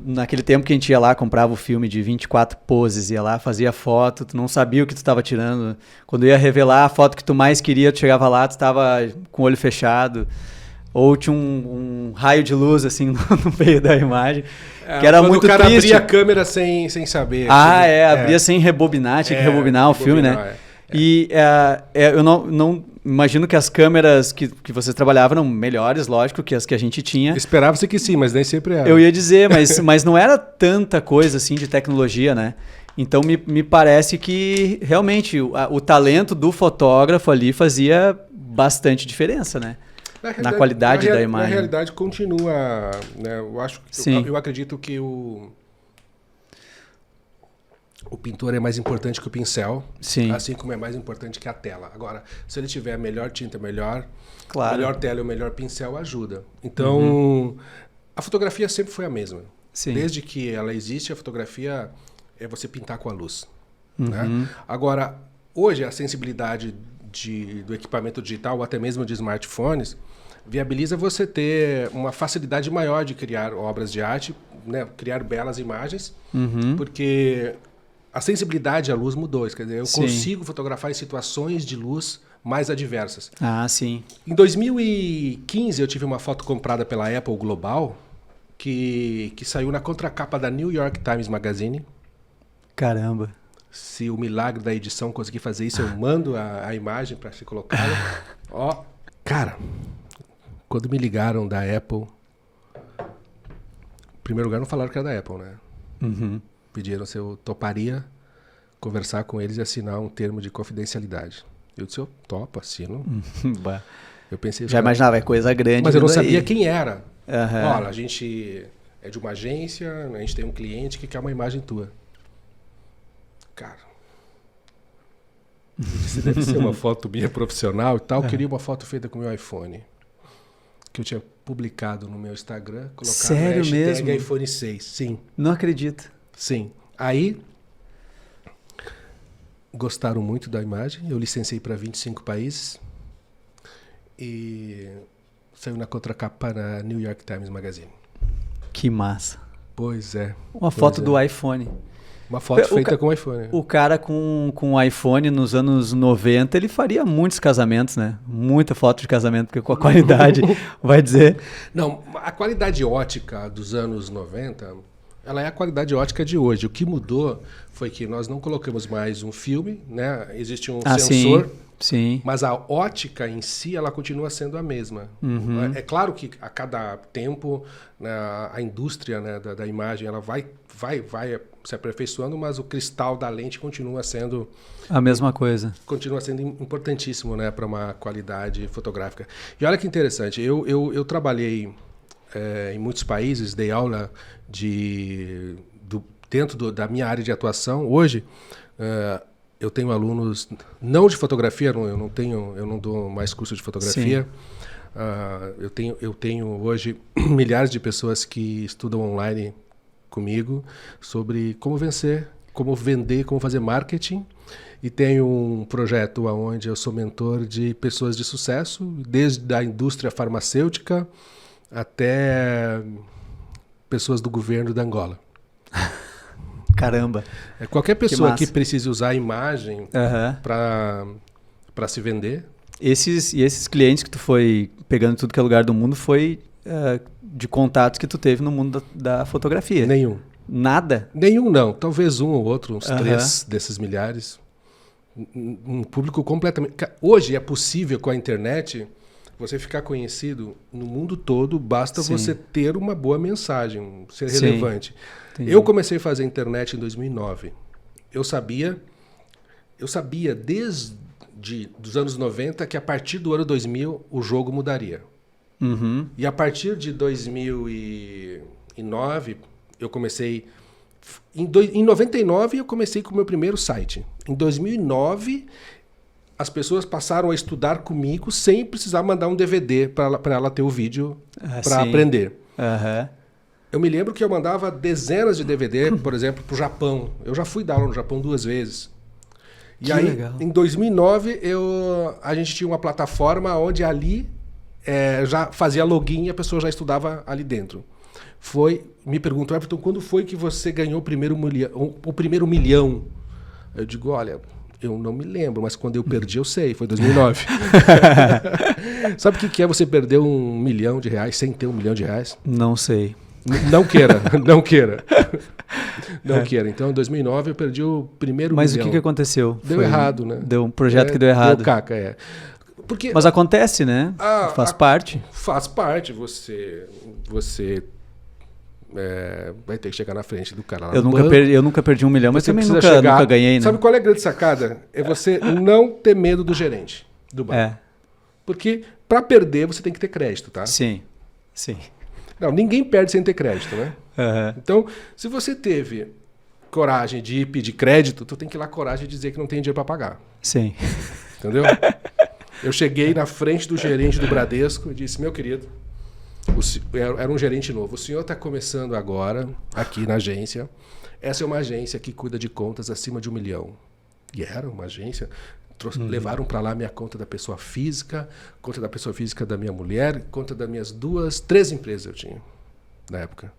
Naquele tempo que a gente ia lá, comprava o filme de 24 poses, ia lá, fazia foto, tu não sabia o que tu estava tirando. Quando ia revelar a foto que tu mais queria, tu chegava lá, tu estava com o olho fechado. Ou tinha um raio de luz, assim, no meio da imagem. Que era muito triste. O cara abria a câmera sem saber. Abria sem rebobinar, tinha que rebobinar o filme, né? E eu não imagino que as câmeras que vocês trabalhavam eram melhores, lógico, que as que a gente tinha. Esperava-se que sim, mas nem sempre era. Eu ia dizer, mas não era tanta coisa assim de tecnologia, né? Então me parece que realmente o talento do fotógrafo ali fazia bastante diferença, né? Na qualidade da imagem. Na realidade continua, né? Eu acredito que o pintor é mais importante que o pincel, assim como é mais importante que a tela. Agora, se ele tiver a melhor tinta, melhor tela e o melhor pincel, ajuda. Então, a fotografia sempre foi a mesma. Sim. Desde que ela existe, a fotografia é você pintar com a luz. Né? Agora, hoje, a sensibilidade do equipamento digital, ou até mesmo de smartphones, viabiliza você ter uma facilidade maior de criar obras de arte, né? Criar belas imagens, porque... a sensibilidade à luz mudou. Quer dizer, eu consigo fotografar em situações de luz mais adversas. Sim. Em 2015, eu tive uma foto comprada pela Apple Global que saiu na contracapa da New York Times Magazine. Caramba. Se o milagre da edição conseguir fazer isso, eu mando a imagem para se colocá-la. Cara, quando me ligaram da Apple... Em primeiro lugar, não falaram que era da Apple, né? Pediram se eu toparia conversar com eles e assinar um termo de confidencialidade. Eu disse, eu topo, assino. Eu pensei... Já imaginava, é coisa grande. Mas eu não sabia quem era. Uhum. Olha, a gente é de uma agência, a gente tem um cliente que quer uma imagem tua. Cara, eu disse, deve ser uma foto minha profissional e tal. Eu queria uma foto feita com o meu iPhone. Que eu tinha publicado no meu Instagram. Sério mesmo? iPhone 6, sim. Não acredito. Sim. Aí, gostaram muito da imagem. Eu licenciei para 25 países. E saiu na contracapa na New York Times Magazine. Que massa. Pois é. Uma foto do iPhone. Uma foto feita com o iPhone. O cara com o iPhone nos anos 90, ele faria muitos casamentos, né? Muita foto de casamento, porque com a qualidade, vai dizer... Não, a qualidade ótica dos anos 90... ela é a qualidade ótica de hoje. O que mudou foi que nós não colocamos mais um filme, né? Existe um sensor, sim. Mas a ótica em si, ela continua sendo a mesma. É claro que a cada tempo, né, a indústria, né, da imagem, ela vai se aperfeiçoando, mas o cristal da lente continua sendo... a mesma coisa. Continua sendo importantíssimo, né, para uma qualidade fotográfica. E olha que interessante, eu trabalhei... em muitos países, dei aula dentro da minha área de atuação. Hoje, eu tenho alunos, não de fotografia, eu não dou mais curso de fotografia. Eu tenho hoje milhares de pessoas que estudam online comigo sobre como vencer, como vender, como fazer marketing. E tenho um projeto onde eu sou mentor de pessoas de sucesso, desde a indústria farmacêutica até pessoas do governo da Angola. Caramba. Qualquer pessoa que precise usar a imagem para se vender. Esses clientes que tu foi pegando em tudo que é lugar do mundo foi de contatos que tu teve no mundo da fotografia. Nenhum. Nada? Nenhum não. Talvez um ou outro, uns 3 desses milhares. Um público completamente... Hoje é possível com a internet você ficar conhecido no mundo todo, basta você ter uma boa mensagem, ser relevante. Entendi. Eu comecei a fazer internet em 2009. Eu sabia desde dos anos 90 que a partir do ano 2000 o jogo mudaria. Uhum. E a partir de 2009 eu comecei... Em 99 eu comecei com o meu primeiro site. Em 2009 as pessoas passaram a estudar comigo sem precisar mandar um DVD para ela ter o vídeo para aprender. Uhum. Eu me lembro que eu mandava dezenas de DVD, por exemplo, para o Japão. Eu já fui dar aula no Japão 2 vezes. E aí, legal. Em 2009, a gente tinha uma plataforma onde ali já fazia login e a pessoa já estudava ali dentro. Me perguntou, Everton, quando foi que você ganhou o primeiro milhão? Eu digo, olha, eu não me lembro, mas quando eu perdi eu sei, foi 2009. Sabe o que é você perder R$1 milhão sem ter R$1 milhão? Não sei. Não queira, não queira. Não queira. Então, em 2009 eu perdi o primeiro milhão. Mas o que aconteceu? Deu errado, né? Deu um projeto que deu errado. Deu caca, Porque, mas acontece, né? Faz parte. Faz parte. Você vai ter que chegar na frente do cara lá eu nunca perdi R$1 milhão, mas também nunca ganhei, né? Sabe qual é a grande sacada? É você não ter medo do gerente do banco. Porque para perder você tem que ter crédito, tá? Sim. Não, ninguém perde sem ter crédito, né? Uhum. Então, se você teve coragem de ir pedir crédito, tu tem que ir lá coragem de dizer que não tem dinheiro para pagar. Sim. Entendeu? Eu cheguei na frente do gerente do Bradesco e disse, meu querido, era um gerente novo, o senhor está começando agora aqui na agência, essa é uma agência que cuida de contas acima de R$1 milhão. E era uma agência... Levaram para lá minha conta da pessoa física, conta da pessoa física da minha mulher, conta das minhas 3 empresas eu tinha na época.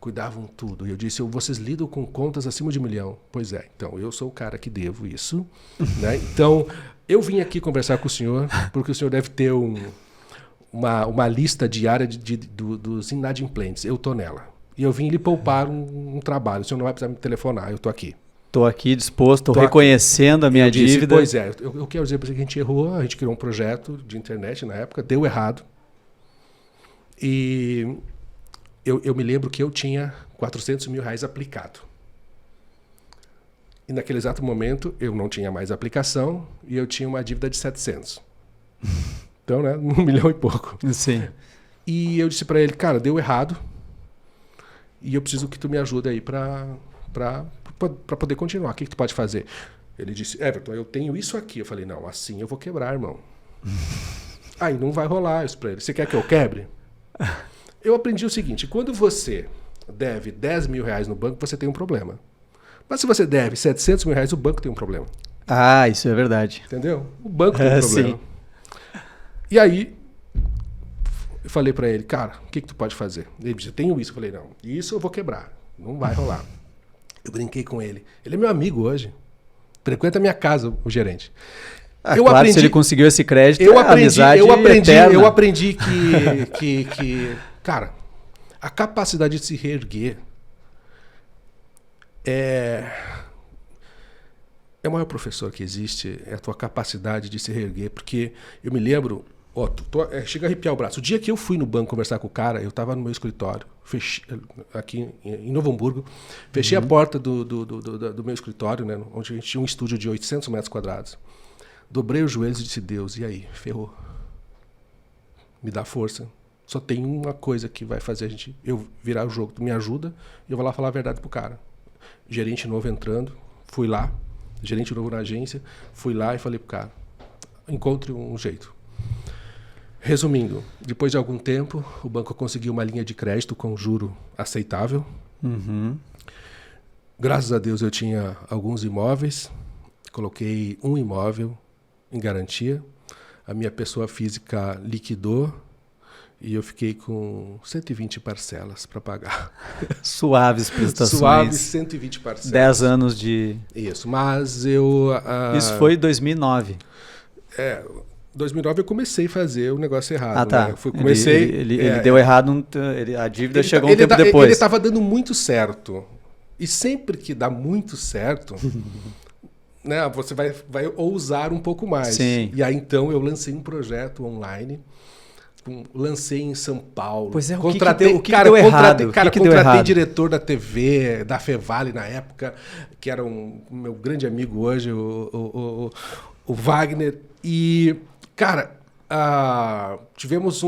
Cuidavam tudo. E eu disse, vocês lidam com contas acima de R$1 milhão? Pois é, então eu sou o cara que devo isso. Né? Então, eu vim aqui conversar com o senhor, porque o senhor deve ter uma lista diária dos inadimplentes. Eu estou nela. E eu vim lhe poupar um trabalho. O senhor não vai precisar me telefonar, eu estou aqui. Estou aqui disposto, reconhecendo a minha dívida. Pois é, eu quero dizer para você que a gente errou, a gente criou um projeto de internet na época, deu errado. E eu me lembro que eu tinha R$400 mil aplicado. E naquele exato momento eu não tinha mais aplicação e eu tinha uma dívida de 700. Então, né, R$1 milhão e pouco. Sim. E eu disse para ele, cara, deu errado e eu preciso que tu me ajude aí para poder continuar. O que tu pode fazer? Ele disse, Everton, eu tenho isso aqui. Eu falei, não, assim eu vou quebrar, irmão. Aí não vai rolar isso para ele. Você quer que eu quebre? Eu aprendi o seguinte, quando você deve R$10 mil no banco, você tem um problema. Mas se você deve R$700 mil, o banco tem um problema. Ah, isso é verdade. Entendeu? O banco tem um problema. Sim. E aí, eu falei para ele, cara, o que tu pode fazer? Ele disse, eu tenho isso. Eu falei, não, isso eu vou quebrar. Não vai rolar. Eu brinquei com ele. Ele é meu amigo hoje. Frequenta a minha casa, o gerente. Se ele conseguiu esse crédito, amizade eterna. Eu aprendi que, cara, a capacidade de se reerguer é o maior professor que existe, é a tua capacidade de se reerguer. Porque eu me lembro, chega a arrepiar o braço. O dia que eu fui no banco conversar com o cara, eu estava no meu escritório, aqui em Novo Hamburgo, fechei a porta do meu escritório, né, onde a gente tinha um estúdio de 800 metros quadrados. Dobrei os joelhos e disse, Deus, e aí? Ferrou. Me dá força. Só tem uma coisa que vai fazer eu virar o jogo. Tu me ajuda e eu vou lá falar a verdade pro cara. Gerente novo entrando, fui lá, gerente novo na agência, fui lá e falei pro cara, encontre um jeito. Resumindo, depois de algum tempo, o banco conseguiu uma linha de crédito com juro aceitável. Uhum. Graças a Deus eu tinha alguns imóveis, coloquei um imóvel em garantia, a minha pessoa física liquidou e eu fiquei com 120 parcelas para pagar. Suaves prestações. Suaves 120 parcelas. 10 anos de... Isso, mas eu... Isso foi em 2009. 2009 eu comecei a fazer o negócio errado. Ah, tá. Né? Comecei... Ele deu errado, a dívida chegou um tempo depois. Ele estava dando muito certo. E sempre que dá muito certo, né, você vai ousar um pouco mais. Sim. E aí, então, eu lancei um projeto online. Lancei em São Paulo. Pois é, o que deu errado? Contratei diretor da TV, da Fevale na época, que era meu grande amigo hoje, o Wagner. E, cara, tivemos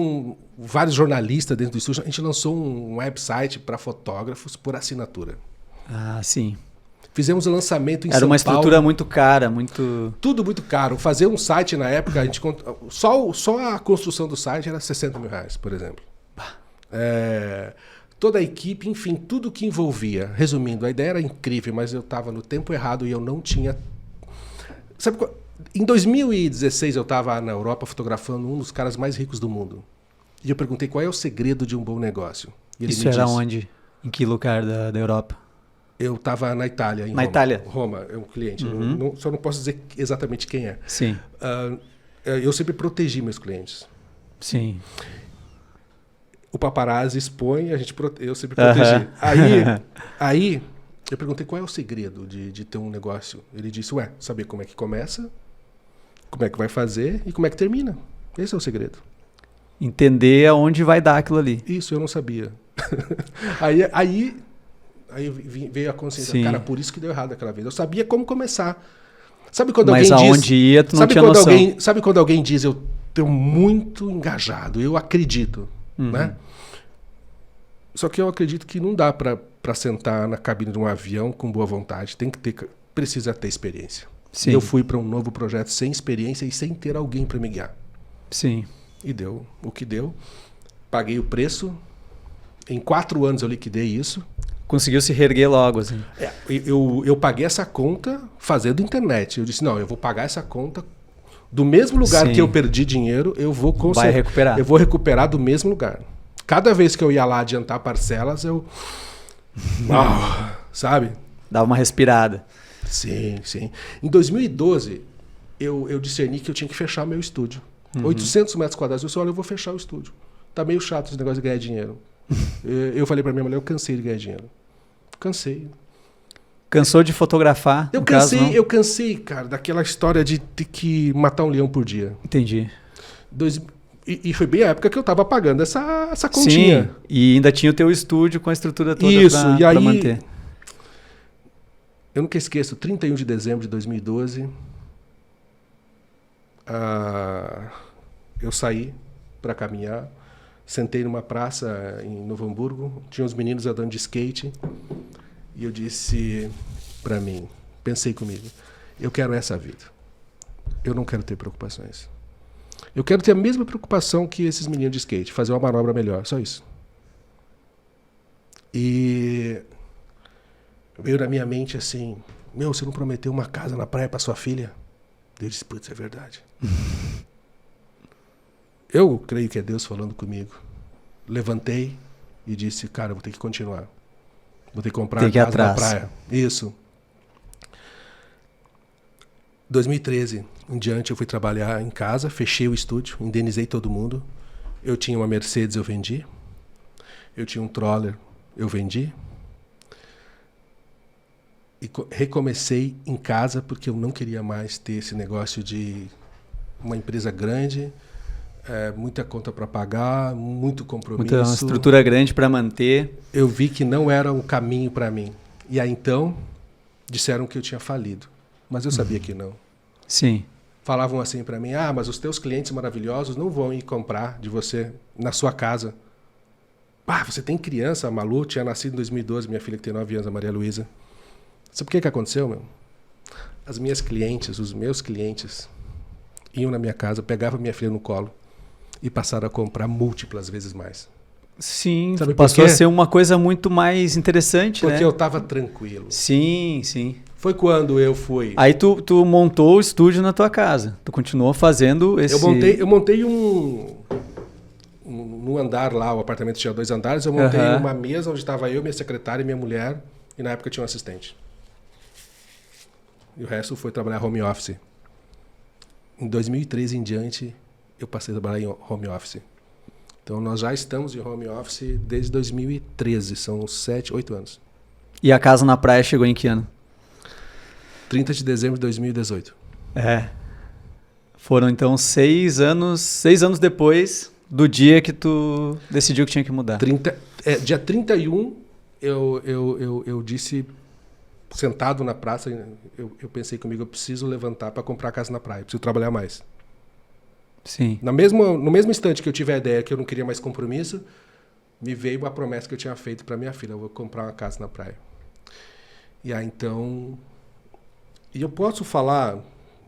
vários jornalistas dentro do estúdio. A gente lançou um website para fotógrafos por assinatura. Ah, sim. Fizemos o lançamento em São Paulo. Era uma estrutura muito cara, muito... Tudo muito caro. Fazer um site na época, só a construção do site era R$60 mil, por exemplo. Toda a equipe, enfim, tudo que envolvia. Resumindo, a ideia era incrível, mas eu estava no tempo errado e eu não tinha... Sabe, em 2016 eu estava na Europa fotografando um dos caras mais ricos do mundo. E eu perguntei qual é o segredo de um bom negócio. E ele Isso era onde? Em que lugar da Europa? Eu estava na Itália, em Roma. Itália? Roma, é um cliente. Uhum. Só não posso dizer exatamente quem é. Sim. Eu sempre protegi meus clientes. Sim. O paparazzi expõe, eu sempre protegi. Aí, eu perguntei qual é o segredo de ter um negócio. Ele disse, saber como é que começa, como é que vai fazer e como é que termina. Esse é o segredo. Entender aonde vai dar aquilo ali. Isso, eu não sabia. Aí veio a consciência. Sim. Cara, por isso que deu errado aquela vez. Eu sabia como começar. Sabe quando Mas alguém diz... aonde ia, tu não tinha noção. Sabe quando alguém diz, eu estou muito engajado, eu acredito, né? Só que eu acredito que não dá para sentar na cabine de um avião com boa vontade. Precisa ter experiência. Sim. Eu fui para um novo projeto sem experiência e sem ter alguém para me guiar. Sim. E deu o que deu. Paguei o preço. Em 4 anos eu liquidei isso. Conseguiu se reerguer logo, assim. Eu paguei essa conta fazendo internet. Eu disse, não, eu vou pagar essa conta do mesmo lugar que eu perdi dinheiro, eu vou Vai recuperar. Eu vou recuperar do mesmo lugar. Cada vez que eu ia lá adiantar parcelas, sabe? Dava uma respirada. Sim, sim. Em 2012, eu discerni que eu tinha que fechar meu estúdio. 800 metros quadrados. Eu disse, olha, eu vou fechar o estúdio. Tá meio chato esse negócio de ganhar dinheiro. Eu falei pra minha mulher, eu cansei de ganhar dinheiro. Cansei. Cansou de fotografar? Eu cansei, cara, daquela história de ter que matar um leão por dia. Entendi. E foi bem a época que eu tava pagando essa continha. Sim, e ainda tinha o teu estúdio com a estrutura toda pra manter. Eu nunca esqueço, 31 de dezembro de 2012, eu saí para caminhar, sentei numa praça em Novo Hamburgo, tinha uns meninos andando de skate, e eu disse para mim, pensei comigo, eu quero essa vida. Eu não quero ter preocupações. Eu quero ter a mesma preocupação que esses meninos de skate, fazer uma manobra melhor, só isso. E veio na minha mente assim, você não prometeu uma casa na praia para sua filha? Eu disse, putz, é verdade. Eu creio que é Deus falando comigo. Levantei e disse, cara, eu vou ter que continuar. Vou ter que comprar a casa na praia. Isso. 2013 em diante eu fui trabalhar em casa, fechei o estúdio, indenizei todo mundo. Eu tinha uma Mercedes, eu vendi. Eu tinha um Troller, eu vendi. E recomecei em casa porque eu não queria mais ter esse negócio de uma empresa grande, muita conta para pagar, muito compromisso. Uma estrutura grande para manter. Eu vi que não era um caminho para mim. E aí então disseram que eu tinha falido, mas eu sabia que não. Sim. Falavam assim para mim, mas os teus clientes maravilhosos não vão ir comprar de você na sua casa. Você tem criança, a Malu tinha nascido em 2012, minha filha que tem 9 anos, a Maria Luísa. Sabe o que aconteceu, meu? As minhas clientes, os meus clientes, iam na minha casa, pegavam minha filha no colo e passaram a comprar múltiplas vezes mais. Sim, passou a ser uma coisa muito mais interessante, porque eu estava tranquilo. Sim, sim. Foi quando eu fui... Aí tu montou o estúdio na tua casa. Tu continuou fazendo esse... Eu montei no andar lá, o apartamento tinha 2 andares, eu montei uma mesa onde estava eu, minha secretária e minha mulher, e na época tinha um assistente. E o resto foi trabalhar home office. em 2013 em diante, eu passei a trabalhar em home office. Então, nós já estamos em home office desde 2013, são 7, 8 anos. E a casa na praia chegou em que ano? 30 de dezembro de 2018. Foram, então, 6 anos depois do dia que tu decidiu que tinha que mudar. Dia 31, eu disse, sentado na praça, eu pensei comigo, eu preciso levantar para comprar a casa na praia, preciso trabalhar mais. Sim. No mesmo instante que eu tive a ideia que eu não queria mais compromisso, me veio uma promessa que eu tinha feito para minha filha, eu vou comprar uma casa na praia. E aí, então... E eu posso falar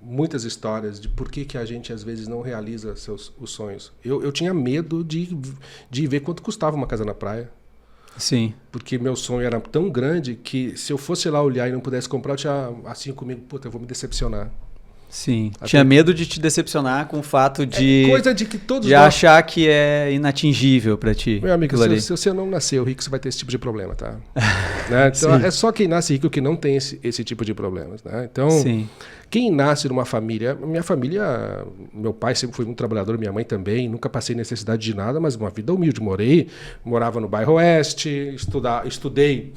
muitas histórias de por que a gente, às vezes, não realiza os sonhos. Eu tinha medo de ver quanto custava uma casa na praia. Sim. Porque meu sonho era tão grande que se eu fosse lá olhar e não pudesse comprar, eu tinha assim comigo, puta, eu vou me decepcionar. Sim. Tinha medo de te decepcionar com o fato de... coisa de que todos de achar que é inatingível pra ti. Meu amigo, se você não nasceu rico, você vai ter esse tipo de problema, tá? Né? Então, é só quem nasce rico que não tem esse tipo de problemas, né? Então, sim. Quem nasce numa família... Minha família... Meu pai sempre foi muito trabalhador, minha mãe também. Nunca passei necessidade de nada, mas uma vida humilde. Morava no bairro Oeste, estudei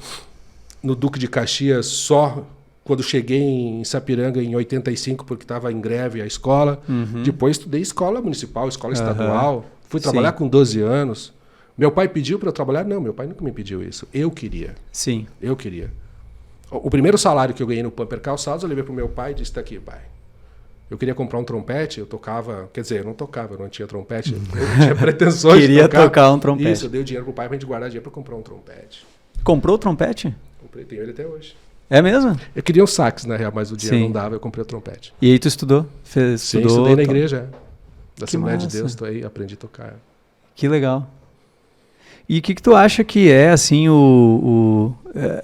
no Duque de Caxias só... Quando cheguei em Sapiranga em 85, porque estava em greve a escola. Uhum. Depois estudei escola municipal, escola estadual. Fui trabalhar com 12 anos. Meu pai pediu para eu trabalhar? Não, meu pai nunca me pediu isso. Eu queria. Sim. Eu queria. O primeiro salário que eu ganhei no Pamper Calçados, eu levei para o meu pai e disse, tá aqui, pai. Eu queria comprar um trompete, eu tocava... Quer dizer, eu não tocava, eu não tinha trompete. Eu tinha pretensões de tocar um trompete. Isso, eu dei o dinheiro pro pai para a gente guardar dinheiro para comprar um trompete. Comprou o trompete? Comprei, tenho ele até hoje. É mesmo? Eu queria um sax, na real, mas o dinheiro não dava, eu comprei o trompete. E aí tu estudou? Sim, estudei na igreja, da Assembleia de Deus, tô aí, aprendi a tocar. Que legal. E o que tu acha que é, assim,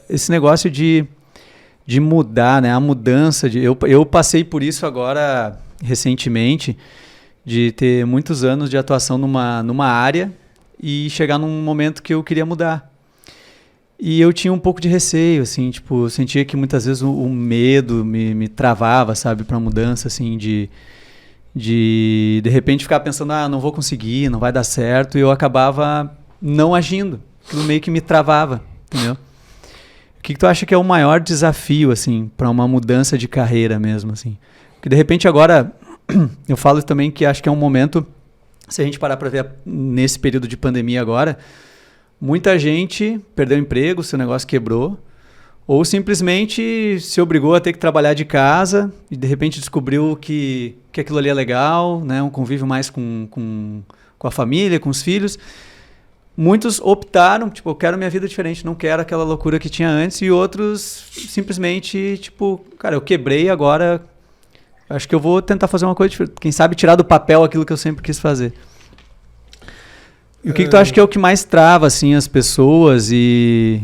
esse negócio de mudar, né? A mudança, eu passei por isso agora, recentemente, de ter muitos anos de atuação numa área e chegar num momento que eu queria mudar. E eu tinha um pouco de receio, assim, tipo, sentia que muitas vezes o medo me travava, sabe, pra mudança, assim, de repente ficar pensando, não vou conseguir, não vai dar certo, e eu acabava não agindo, aquilo meio que me travava, entendeu? O que tu acha que é o maior desafio, assim, pra uma mudança de carreira mesmo, assim? Porque de repente agora, eu falo também que acho que é um momento, se a gente parar pra ver nesse período de pandemia agora, muita gente perdeu emprego, seu negócio quebrou, ou simplesmente se obrigou a ter que trabalhar de casa e de repente descobriu que aquilo ali é legal, né? Um convívio mais com a família, com os filhos. Muitos optaram, tipo, eu quero minha vida diferente, não quero aquela loucura que tinha antes, e outros simplesmente, tipo, cara, eu quebrei, agora acho que eu vou tentar fazer uma coisa diferente. Quem sabe tirar do papel aquilo que eu sempre quis fazer. E o que tu acha que é o que mais trava, assim, as pessoas e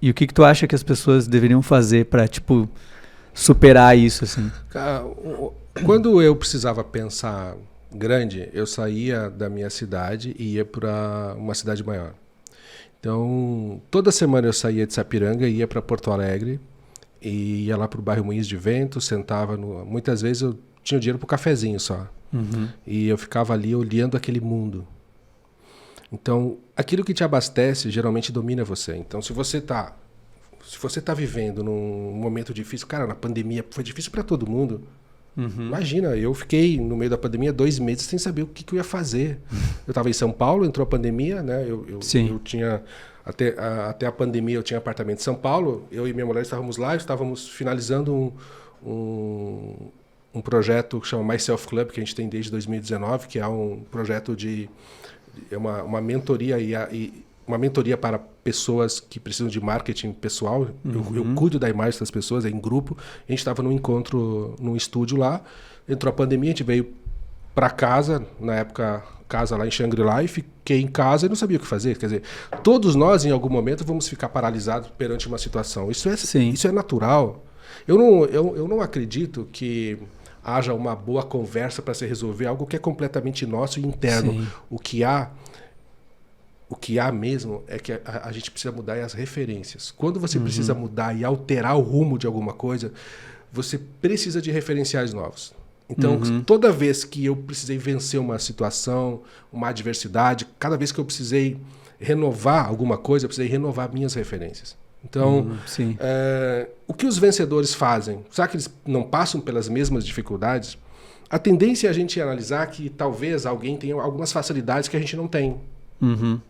o que tu acha que as pessoas deveriam fazer para, tipo, superar isso, assim? Quando eu precisava pensar grande, eu saía da minha cidade e ia para uma cidade maior. Então, toda semana eu saía de Sapiranga e ia para Porto Alegre e ia lá para o bairro Moinhos de Vento, sentava muitas vezes eu tinha dinheiro para o cafezinho só. Uhum. E eu ficava ali olhando aquele mundo. Então, aquilo que te abastece geralmente domina você. Então, se você tá vivendo num momento difícil, cara, na pandemia foi difícil para todo mundo. Uhum. Imagina, eu fiquei no meio da pandemia 2 meses sem saber o que eu ia fazer. Eu estava em São Paulo, entrou a pandemia, né? Eu tinha até a pandemia eu tinha apartamento em São Paulo. Eu e minha mulher estávamos lá, estávamos finalizando um projeto que chama Myself Club, que a gente tem desde 2019, que é um projeto uma mentoria uma mentoria para pessoas que precisam de marketing pessoal. Uhum. Eu cuido da imagem das pessoas, é em grupo. A gente estava num encontro, num estúdio lá. Entrou a pandemia, a gente veio para casa, na época, casa lá em Xangri-Lá, e fiquei em casa e não sabia o que fazer. Quer dizer, todos nós, em algum momento, vamos ficar paralisados perante uma situação. Isso é natural. Eu não acredito que haja uma boa conversa para se resolver algo que é completamente nosso e interno. Sim. O que há mesmo é que a gente precisa mudar as referências. Quando você precisa mudar e alterar o rumo de alguma coisa, você precisa de referenciais novos. Então, toda vez que eu precisei vencer uma situação, uma adversidade, cada vez que eu precisei renovar alguma coisa, eu precisei renovar minhas referências. Então, o que os vencedores fazem? Será que eles não passam pelas mesmas dificuldades? A tendência é a gente analisar que talvez alguém tenha algumas facilidades que a gente não tem.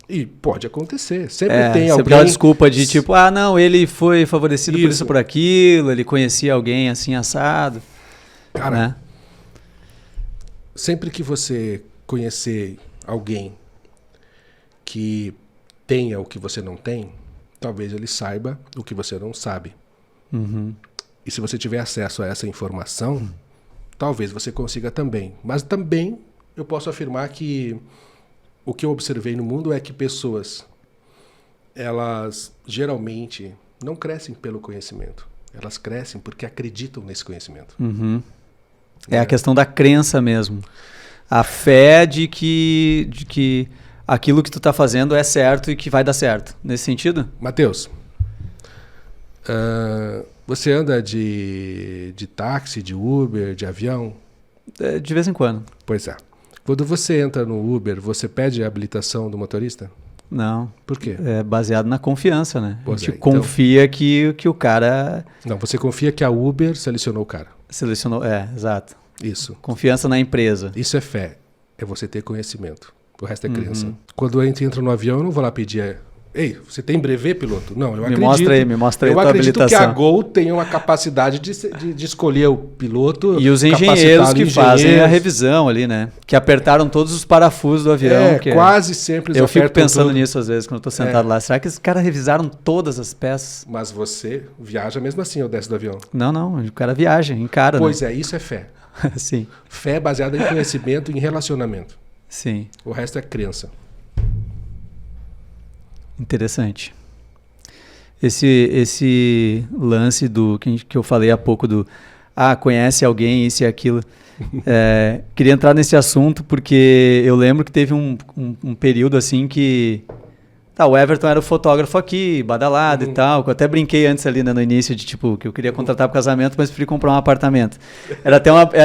E pode acontecer. Sempre tem alguém... Sempre dá desculpa de tipo, não, ele foi favorecido por isso, por aquilo, ele conhecia alguém assim assado. Cara, né? Sempre que você conhecer alguém que tenha o que você não tem, talvez ele saiba o que você não sabe. E se você tiver acesso a essa informação, talvez você consiga também. Mas também eu posso afirmar que o que eu observei no mundo é que pessoas, elas geralmente não crescem pelo conhecimento. Elas crescem porque acreditam nesse conhecimento. É a questão da crença mesmo. A fé de que aquilo que tu está fazendo é certo e que vai dar certo. Nesse sentido? Matheus, você anda de táxi, de Uber, de avião? De vez em quando. Pois é. Quando você entra no Uber, você pede a habilitação do motorista? Não. Por quê? É baseado na confiança, né? Pois a gente confia que o cara... Não, você confia que a Uber selecionou o cara. Selecionou, exato. Isso. Confiança na empresa. Isso é fé. É você ter conhecimento. O resto é crença. Quando a gente entra no avião, eu não vou lá pedir... Ei, você tem brevet, piloto? Não, eu acredito... Me mostra aí eu a tua acredito habilitação. que a Gol tem uma capacidade de escolher o piloto... E os engenheiros que fazem a revisão ali, né? Que apertaram todos os parafusos do avião. Quase sempre eles eu fico pensando tudo. Nisso às vezes, quando eu tô sentado lá. Será que esses caras revisaram todas as peças? Mas você viaja mesmo assim, ou desce do avião? Não. O cara viaja, encara. Pois isso é fé. Sim. Fé baseada em conhecimento e em relacionamento. Sim. O resto é crença. Interessante. Esse lance que eu falei há pouco do conhece alguém, isso e aquilo. Queria entrar nesse assunto porque eu lembro que teve um período assim que o Everton era o fotógrafo aqui, badalado e tal. Eu até brinquei antes ali, né, no início de tipo que eu queria contratar para casamento, mas preferi comprar um apartamento. Era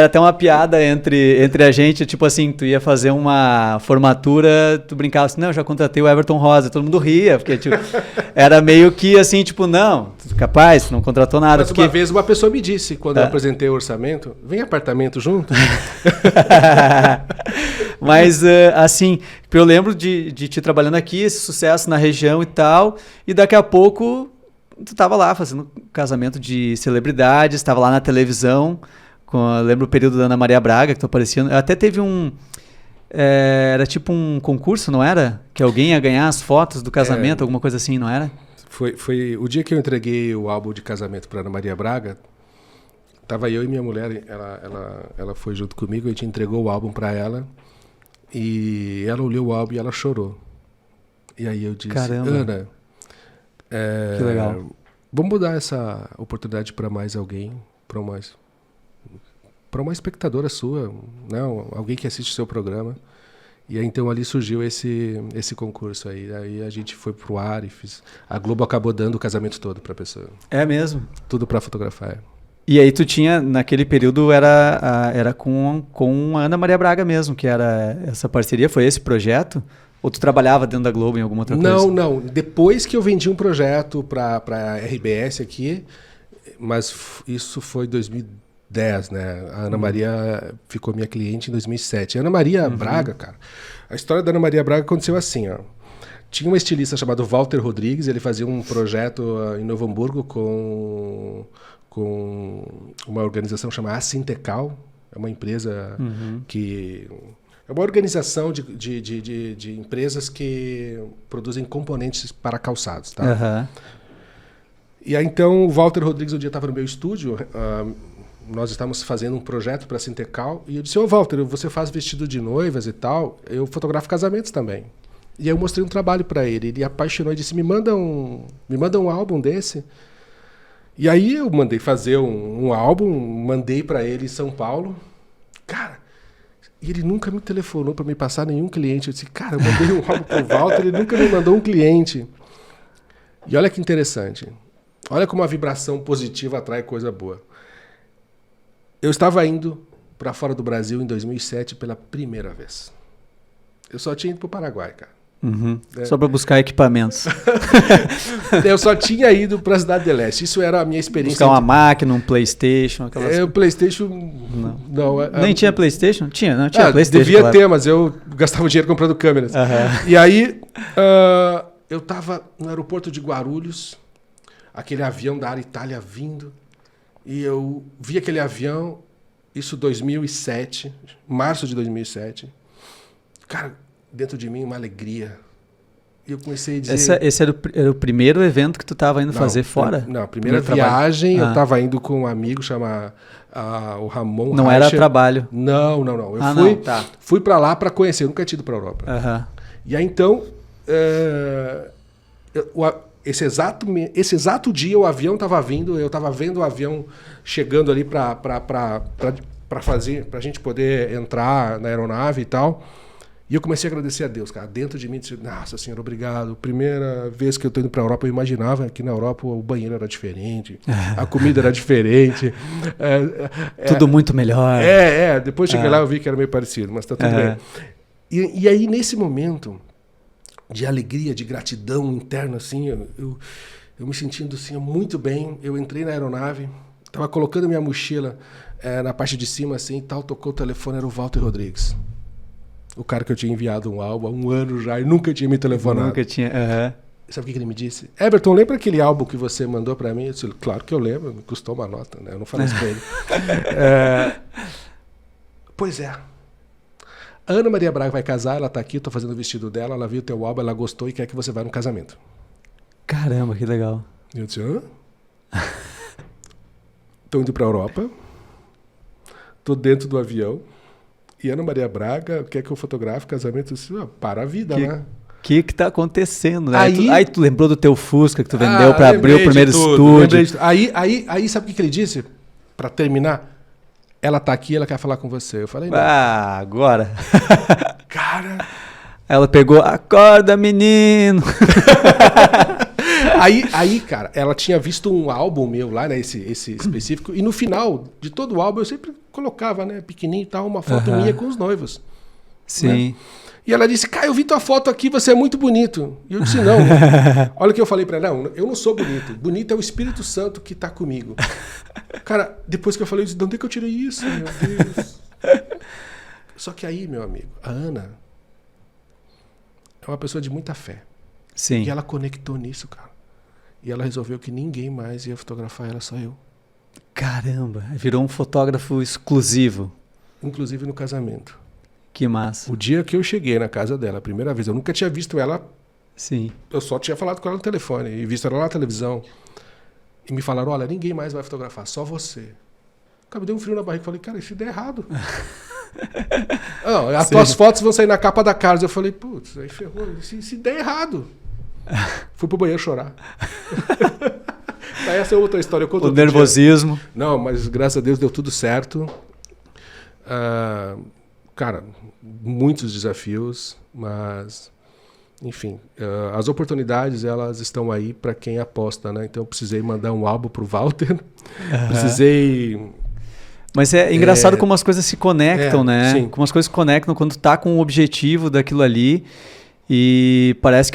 até uma piada entre a gente, tipo assim, tu ia fazer uma formatura, tu brincava assim, não, eu já contratei o Everton Rosa, todo mundo ria, porque tipo, era meio que assim, tipo, não, capaz, tu não contratou nada. Mas uma vez uma pessoa me disse, quando eu apresentei o orçamento, vem apartamento junto? Mas, assim, eu lembro de te trabalhando aqui, esse sucesso na região e tal, e daqui a pouco tu estava lá fazendo casamento de celebridades, estava lá na televisão, eu lembro o período da Ana Maria Braga, que tu aparecia, até teve era tipo um concurso, não era? Que alguém ia ganhar as fotos do casamento, alguma coisa assim, não era? Foi o dia que eu entreguei o álbum de casamento para Ana Maria Braga, tava eu e minha mulher, ela foi junto comigo, a gente entregou o álbum para ela, e ela olhou o álbum e ela chorou. E aí eu disse, caramba. Ana, que legal. Vamos mudar essa oportunidade para mais alguém, para uma espectadora sua, não, alguém que assiste o seu programa. E aí, então ali surgiu esse concurso aí. Aí a gente foi pro ar e a Globo acabou dando o casamento todo para a pessoa. É mesmo? Tudo para fotografar. E aí tu tinha, naquele período, era com a Ana Maria Braga mesmo, que era essa parceria, foi esse projeto? Ou tu trabalhava dentro da Globo em alguma outra coisa? Não. Depois que eu vendi um projeto para a RBS aqui, mas isso foi 2010, né? A Ana Maria ficou minha cliente em 2007. A Ana Maria Braga, cara, a história da Ana Maria Braga aconteceu assim, ó. Tinha um estilista chamado Walter Rodrigues, ele fazia um projeto em Novo Hamburgo com uma organização chamada Asintecal, é uma empresa que... É uma organização de empresas que produzem componentes para calçados, tá? E aí, então, o Walter Rodrigues um dia estava no meu estúdio, nós estávamos fazendo um projeto para a Sintecal, e eu disse, Walter, você faz vestido de noivas e tal, eu fotografo casamentos também. E aí eu mostrei um trabalho para ele, ele apaixonou e disse, me manda um álbum desse. E aí eu mandei fazer um álbum, mandei para ele em São Paulo. Cara, e ele nunca me telefonou para me passar nenhum cliente. Eu disse, cara, eu mandei um álbum pro Walter, ele nunca me mandou um cliente. E olha que interessante. Olha como a vibração positiva atrai coisa boa. Eu estava indo para fora do Brasil em 2007 pela primeira vez. Eu só tinha ido para o Paraguai, cara. Uhum. Só para buscar equipamentos. Eu só tinha ido para a Cidade do Leste. Isso era a minha experiência. Buscar uma máquina, um PlayStation, aquelas... O PlayStation... Não. Nem tinha PlayStation? Tinha, não tinha PlayStation. Devia ter, mas eu gastava dinheiro comprando câmeras. E aí, eu estava no aeroporto de Guarulhos, aquele avião da Air Itália vindo, e eu vi aquele avião, isso 2007, março de 2007. Cara, dentro de mim uma alegria. E eu comecei a dizer... Esse era o primeiro evento que tu estava indo fazer fora? Não, a primeira viagem eu estava indo com um amigo chamado o Ramon Não Reicher. era trabalho? Não. Eu fui para lá para conhecer, eu nunca tinha ido para a Europa. E aí então, esse exato dia o avião estava vindo, eu estava vendo o avião chegando ali para a gente poder entrar na aeronave e tal. E eu comecei a agradecer a Deus, cara. Dentro de mim, disse, nossa senhora, obrigado. Primeira vez que eu tô indo pra Europa, eu imaginava que na Europa o banheiro era diferente, a comida era diferente. Tudo muito melhor. Depois cheguei lá, eu vi que era meio parecido, mas tá tudo bem. E aí, nesse momento de alegria, de gratidão interna, assim, eu me sentindo assim, muito bem. Eu entrei na aeronave, tava colocando minha mochila na parte de cima, assim, e tal, tocou o telefone, era o Walter Rodrigues. O cara que eu tinha enviado um álbum há um ano já e nunca tinha me telefonado. Nunca tinha, Sabe o que ele me disse? Everton, lembra aquele álbum que você mandou pra mim? Eu disse, claro que eu lembro, me custou uma nota, né? Eu não falei isso pra ele. Pois é. A Ana Maria Braga vai casar, ela tá aqui, eu tô fazendo o vestido dela, ela viu o teu álbum, ela gostou e quer que você vá no casamento. Caramba, que legal. E eu disse, tô indo pra Europa, tô dentro do avião, e Ana Maria Braga quer que eu fotografe o casamento. Eu disse, para a vida, né? O que tá acontecendo, né? Aí tu lembrou do teu Fusca que tu vendeu para abrir o primeiro estúdio. Aí sabe o que ele disse? Para terminar, ela tá aqui, ela quer falar com você. Eu falei, não. Agora. Cara. Ela pegou, acorda, menino. Aí, cara, ela tinha visto um álbum meu lá, né, esse específico, e no final de todo o álbum eu sempre colocava, né, pequenininho e tal, uma foto minha com os noivos. Sim. Né? E ela disse, cara, eu vi tua foto aqui, você é muito bonito. E eu disse, não. Olha o que eu falei pra ela, não, eu não sou bonito. Bonito é o Espírito Santo que tá comigo. Cara, depois que eu falei, eu disse, de onde é que eu tirei isso, meu Deus? Só que aí, meu amigo, a Ana é uma pessoa de muita fé. Sim. E ela conectou nisso, cara. E ela resolveu que ninguém mais ia fotografar ela, só eu. Caramba, virou um fotógrafo exclusivo. Inclusive no casamento. Que massa. O dia que eu cheguei na casa dela, a primeira vez, eu nunca tinha visto ela. Sim. Eu só tinha falado com ela no telefone e visto ela lá na televisão. E me falaram, olha, ninguém mais vai fotografar, só você. Cara, me deu um frio na barriga. Eu falei, cara, isso der errado. Não, as tuas fotos vão sair na capa da Carlos. Eu falei, putz, aí ferrou. Se der errado. Fui pro banheiro chorar. Essa é outra história. O nervosismo. Dia. Não, mas graças a Deus deu tudo certo. Cara, muitos desafios, mas enfim, as oportunidades elas estão aí para quem aposta, né? Então eu precisei mandar um álbum pro Walter, precisei. Mas é engraçado como as coisas se conectam, né? Sim. Como as coisas se conectam quando tu tá com o objetivo daquilo ali. E parece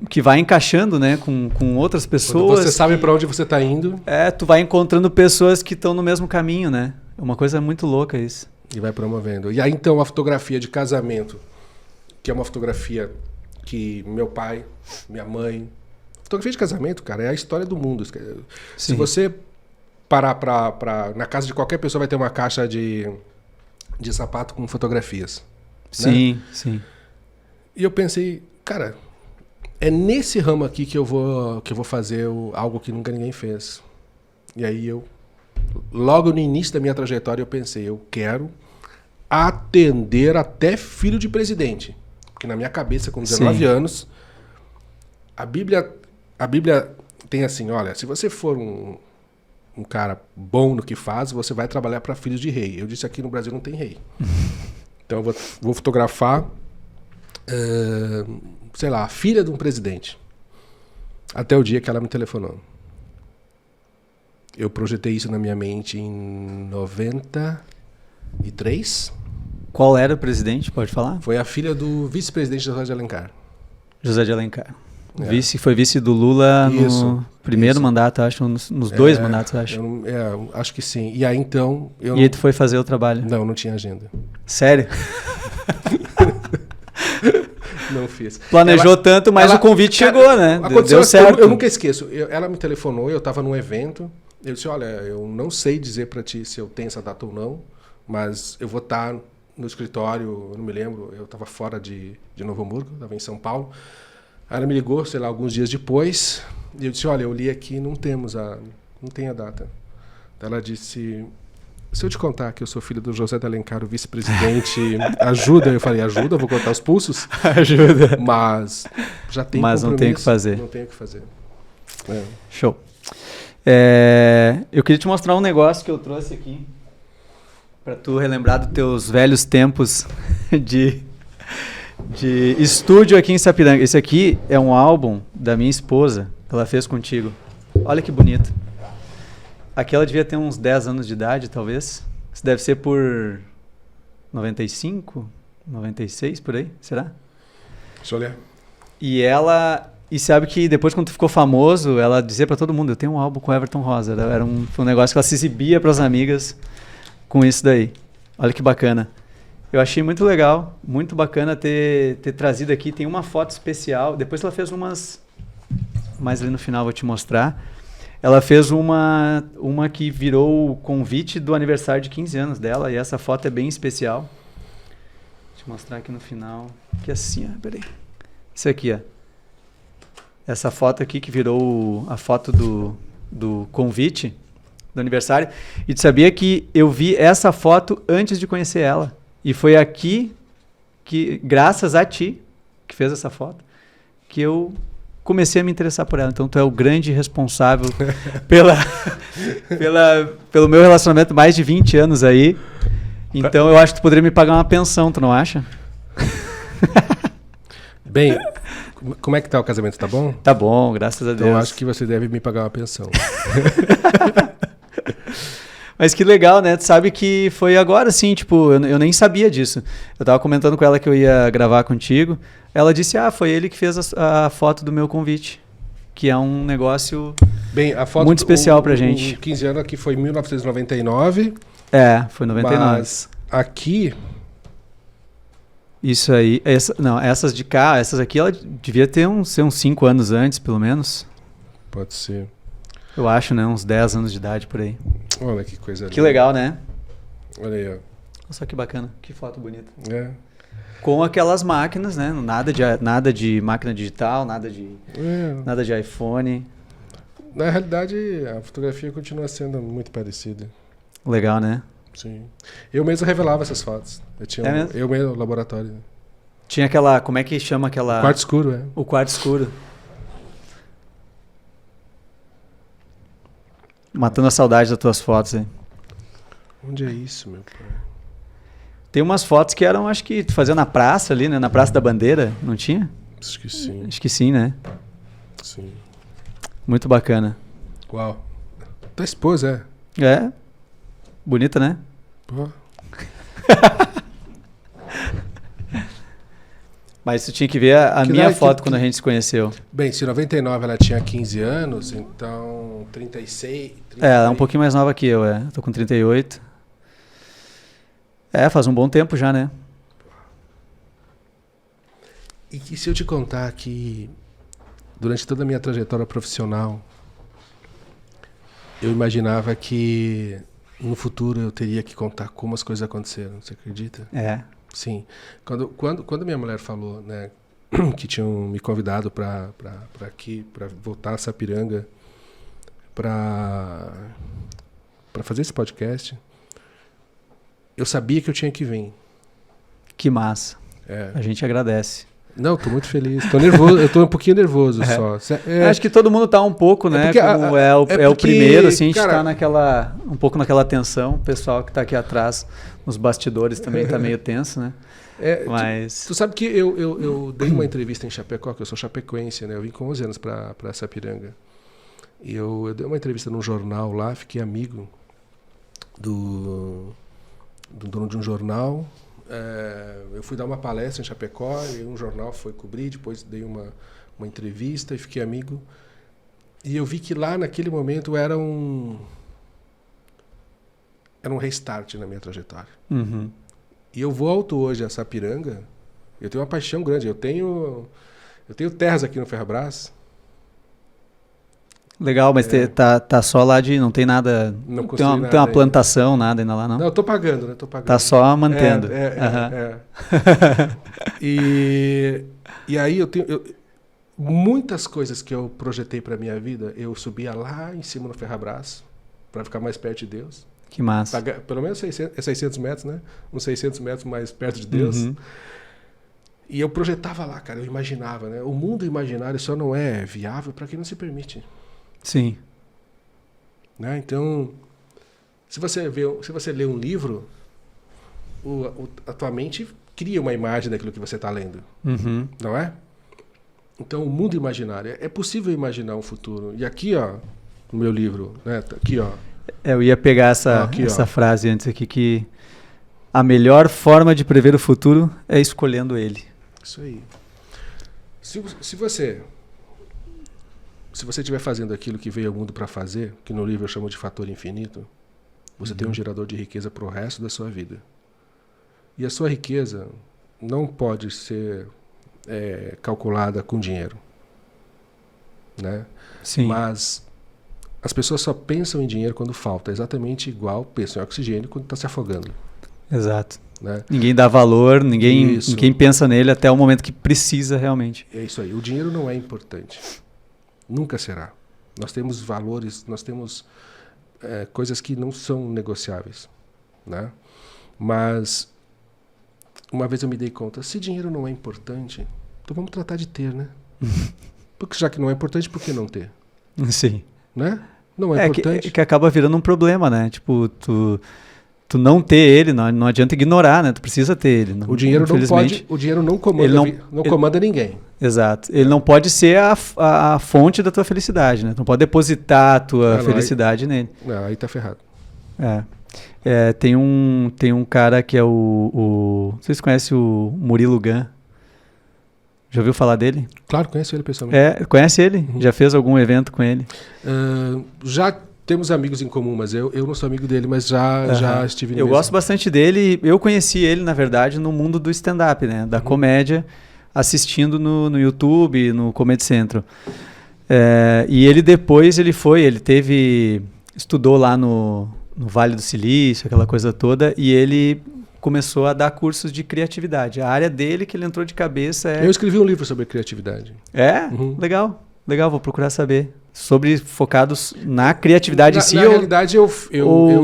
que vai encaixando, né, com outras pessoas. Quando você sabe para onde você está indo. Tu vai encontrando pessoas que estão no mesmo caminho, né? É uma coisa muito louca isso. E vai promovendo. E aí, então, a fotografia de casamento, que é uma fotografia que meu pai, minha mãe... Fotografia de casamento, cara, é a história do mundo. Sim. Se você parar na casa de qualquer pessoa, vai ter uma caixa de sapato com fotografias. Sim, né? Sim. E eu pensei, cara, é nesse ramo aqui que eu vou fazer algo que nunca ninguém fez. E aí logo no início da minha trajetória, eu pensei, eu quero atender até filho de presidente. Porque na minha cabeça, com 19 anos, a Bíblia tem assim, olha, se você for um cara bom no que faz, você vai trabalhar para filhos de rei. Eu disse, aqui no Brasil não tem rei. Então eu vou fotografar... sei lá, a filha de um presidente. Até o dia que ela me telefonou. Eu projetei isso na minha mente em 90. 2003. Qual era o presidente? Pode falar? Foi a filha do vice-presidente José de Alencar. José de Alencar. Foi vice do Lula no primeiro mandato, acho, nos 2 mandatos, acho. Acho que sim. E aí, então... E aí tu foi fazer o trabalho? Não tinha agenda. Sério? Não fiz. Planejou tanto, mas o convite chegou, né? Deu certo. Eu nunca esqueço. Ela me telefonou, eu estava num evento. Eu disse, olha, eu não sei dizer para ti se eu tenho essa data ou não, mas eu vou estar no escritório, eu não me lembro, eu estava fora de Novo Hamburgo, estava em São Paulo. Aí ela me ligou, sei lá, alguns dias depois, e eu disse, olha, eu li aqui, não tem a data. Ela disse, se eu te contar que eu sou filho do José de Alencar, o vice-presidente, ajuda? Eu falei, ajuda, vou cortar os pulsos. Ajuda. Mas já tem compromisso. Mas não tem o que fazer. Não tem o que fazer. Show. Eu queria te mostrar um negócio que eu trouxe aqui, para tu relembrar dos teus velhos tempos de estúdio aqui em Sapiranga. Esse aqui é um álbum da minha esposa, que ela fez contigo. Olha que bonito. Aqui ela devia ter uns 10 anos de idade, talvez. Isso deve ser por 95, 96, por aí, será? Deixa eu olhar. E sabe que depois, quando tu ficou famoso, ela dizia pra todo mundo, eu tenho um álbum com Everton Rosa. Era um negócio que ela se exibia pras amigas com isso daí. Olha que bacana. Eu achei muito legal, muito bacana ter trazido aqui. Tem uma foto especial. Depois ela fez umas... Mais ali no final vou te mostrar. Ela fez uma que virou o convite do aniversário de 15 anos dela. E essa foto é bem especial. Deixa eu mostrar aqui no final. Que assim, ó. Peraí. Isso aqui, ó. Essa foto aqui que virou a foto do convite do aniversário. E tu sabia que eu vi essa foto antes de conhecer ela. E foi aqui que, graças a ti, que fez essa foto, que eu comecei a me interessar por ela. Então tu é o grande responsável pelo meu relacionamento mais de 20 anos aí. Então eu acho que tu poderia me pagar uma pensão, tu não acha? Bem, como é que tá o casamento? Tá bom? Tá bom, graças a Deus. Então eu acho que você deve me pagar uma pensão. Mas que legal, né? Tu sabe que foi agora, assim, tipo, eu nem sabia disso. Eu tava comentando com ela que eu ia gravar contigo. Ela disse, foi ele que fez a foto do meu convite. Que é um negócio muito especial pra gente. O 15 anos aqui foi em 1999. Foi 99. Mas aqui... Isso aí, essas de cá, essas aqui, ela devia ter ser uns 5 anos antes, pelo menos. Pode ser. Eu acho, né? Uns 10 anos de idade por aí. Olha que coisa linda. Que legal, né? Olha aí, ó. Olha só que bacana, que foto bonita. Com aquelas máquinas, né? Nada de máquina digital, nada de iPhone. Na realidade, a fotografia continua sendo muito parecida. Legal, né? Sim. Eu mesmo revelava essas fotos. Eu mesmo, laboratório. Tinha aquela, como é que chama aquela... Quarto escuro, O quarto escuro. Matando a saudade das tuas fotos, hein? Onde é isso, meu pai? Tem umas fotos que eram, acho que tu fazia na praça ali, né? Na Praça da Bandeira, não tinha? Acho que sim. Acho que sim, né? Sim. Muito bacana. Uau. Tua esposa, Bonita, né? Pô. Mas tu tinha que ver a minha foto quando a gente se conheceu. Bem, se em 99 ela tinha 15 anos, então 36... Ela é um pouquinho mais nova que eu, Tô com 38. Faz um bom tempo já, né? E se eu te contar que durante toda a minha trajetória profissional, eu imaginava que no futuro eu teria que contar como as coisas aconteceram, você acredita? Sim. Quando minha mulher falou, né, que tinham me convidado para aqui, para voltar a Sapiranga, para fazer esse podcast, eu sabia que eu tinha que vir. Que massa. A gente agradece. Não, tô muito feliz. Tô nervoso, eu tô um pouquinho nervoso só. Acho que todo mundo tá um pouco, né? Como o primeiro, assim, a gente tá um pouco naquela tensão. O pessoal que tá aqui atrás, nos bastidores, também tá meio tenso, né? Mas... Tu sabe que eu dei uma entrevista em Chapecó, que eu sou chapecoense, né? Eu vim com 11 anos pra Sapiranga. E eu dei uma entrevista num jornal lá, fiquei amigo do do dono de um jornal. Eu fui dar uma palestra em Chapecó e um jornal foi cobrir, depois dei uma entrevista e fiquei amigo. E eu vi que lá naquele momento era um restart na minha trajetória. Uhum. E eu volto hoje a Sapiranga, eu tenho uma paixão grande, eu tenho terras aqui no Ferrabras. Legal, mas tá só lá de... Não tem nada... Não tem uma plantação, nada ainda lá, não? Não, eu tô pagando, né? Tô pagando. Tá só mantendo. E aí muitas coisas que eu projetei para minha vida, eu subia lá em cima no Ferrabras para ficar mais perto de Deus. Que massa. Pelo menos 600 metros, né? Uns 600 metros mais perto de Deus. Uhum. E eu projetava lá, cara, eu imaginava, né? O mundo imaginário só não é viável para quem não se permite. Sim. Né? Então, se você lê um livro, a tua mente cria uma imagem daquilo que você está lendo. Uhum. Não é? Então, o mundo imaginário, é possível imaginar um futuro. E aqui, ó, no meu livro, né? Aqui, ó. Eu ia pegar essa frase antes aqui, que a melhor forma de prever o futuro é escolhendo ele. Isso aí. Se você estiver fazendo aquilo que veio ao mundo para fazer, que no livro eu chamo de fator infinito, você tem um gerador de riqueza para o resto da sua vida. E a sua riqueza não pode ser calculada com dinheiro. Né? Sim. Mas as pessoas só pensam em dinheiro quando falta. Exatamente igual pensam em oxigênio quando está se afogando. Exato. Né? Ninguém dá valor, ninguém pensa nele até o momento que precisa realmente. É isso aí. O dinheiro não é importante. Nunca será. Nós temos valores, nós temos coisas que não são negociáveis. Né? Mas uma vez eu me dei conta, se dinheiro não é importante, então vamos tratar de ter, né? Porque já que não é importante, por que não ter? Sim. Né? Não é importante. Que acaba virando um problema, né? Tipo, tu não ter ele, não adianta ignorar, né? Tu precisa ter ele. O dinheiro não pode, o dinheiro não comanda, não comanda ninguém. Exato. Ele não pode ser a fonte da tua felicidade, né? Tu não pode depositar a tua felicidade nele. Não, aí tá ferrado. Tem um cara que é vocês conhecem o Murilo Gun? Já ouviu falar dele? Claro, conheço ele pessoalmente. Conhece ele? Uhum. Já fez algum evento com ele? Já temos amigos em comum, mas eu não sou amigo dele, mas já estive nele. Eu gosto bastante dele. Eu conheci ele, na verdade, no mundo do stand-up, né? Da comédia, assistindo no YouTube, no Comedy Central. E ele depois, ele estudou lá no Vale do Silício, aquela coisa toda, e ele começou a dar cursos de criatividade. A área dele que ele entrou de cabeça Eu escrevi um livro sobre criatividade. Uhum. Legal, vou procurar saber. Focados na criatividade em si. Na realidade, eu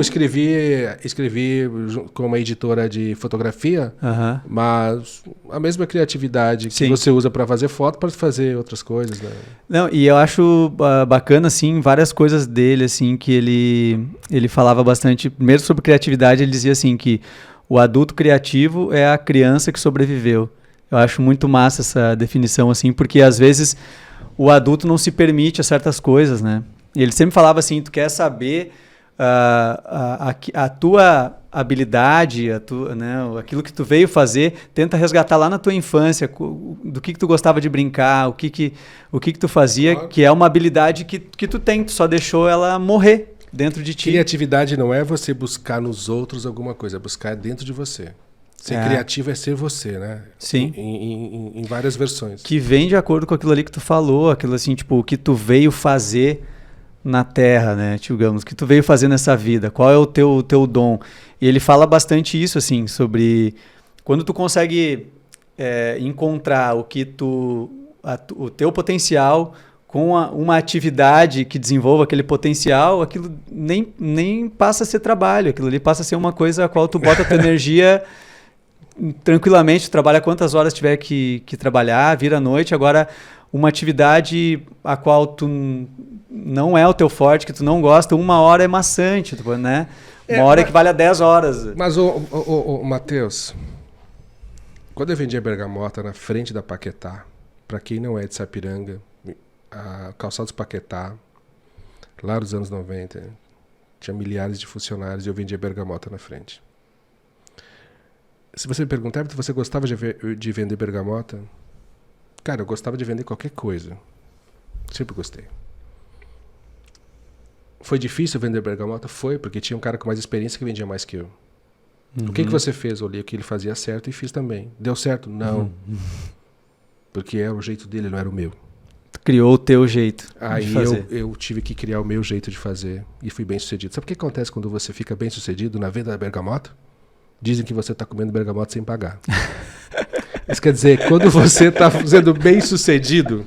escrevi com uma editora de fotografia, mas a mesma criatividade que você usa para fazer foto, pode fazer outras coisas. Né? Não, e eu acho bacana, assim, várias coisas dele, assim, que ele falava bastante. Primeiro, sobre criatividade, ele dizia assim que o adulto criativo é a criança que sobreviveu. Eu acho muito massa essa definição, assim, porque às vezes o adulto não se permite a certas coisas, né? E ele sempre falava assim, tu quer saber a tua habilidade, né, aquilo que tu veio fazer, tenta resgatar lá na tua infância, do que tu gostava de brincar, o que tu fazia, que é uma habilidade que tu tem, tu só deixou ela morrer dentro de ti. Criatividade não é você buscar nos outros alguma coisa, é buscar dentro de você. Ser criativo é ser você, né? Sim. Em várias versões. Que vem de acordo com aquilo ali que tu falou, aquilo assim, tipo, o que tu veio fazer na Terra, né? Digamos, o que tu veio fazer nessa vida, qual é o teu dom. E ele fala bastante isso, assim, sobre quando tu consegue encontrar o teu potencial com uma atividade que desenvolva aquele potencial, aquilo nem passa a ser trabalho, aquilo ali passa a ser uma coisa a qual tu bota a tua energia tranquilamente, trabalha quantas horas tiver que trabalhar, vira à noite. Agora, uma atividade a qual tu não é o teu forte, que tu não gosta, 1 hora é maçante, né? Uma hora equivale a 10 horas. Mas, Matheus, quando eu vendia bergamota na frente da Paquetá, para quem não é de Sapiranga, a Calçados Paquetá, lá nos anos 90, tinha milhares de funcionários e eu vendia bergamota na frente. Se você me perguntar, você gostava de vender bergamota? Cara, eu gostava de vender qualquer coisa. Sempre gostei. Foi difícil vender bergamota? Foi, porque tinha um cara com mais experiência que vendia mais que eu. O que você fez? Eu olhei o que ele fazia certo e fiz também. Deu certo? Não. Porque era o jeito dele, não era o meu. Criou o teu jeito de fazer. Eu tive que criar o meu jeito de fazer e fui bem sucedido. Sabe o que acontece quando você fica bem sucedido na venda da bergamota? Dizem que você está comendo bergamota sem pagar. Isso quer dizer, quando você está sendo bem sucedido,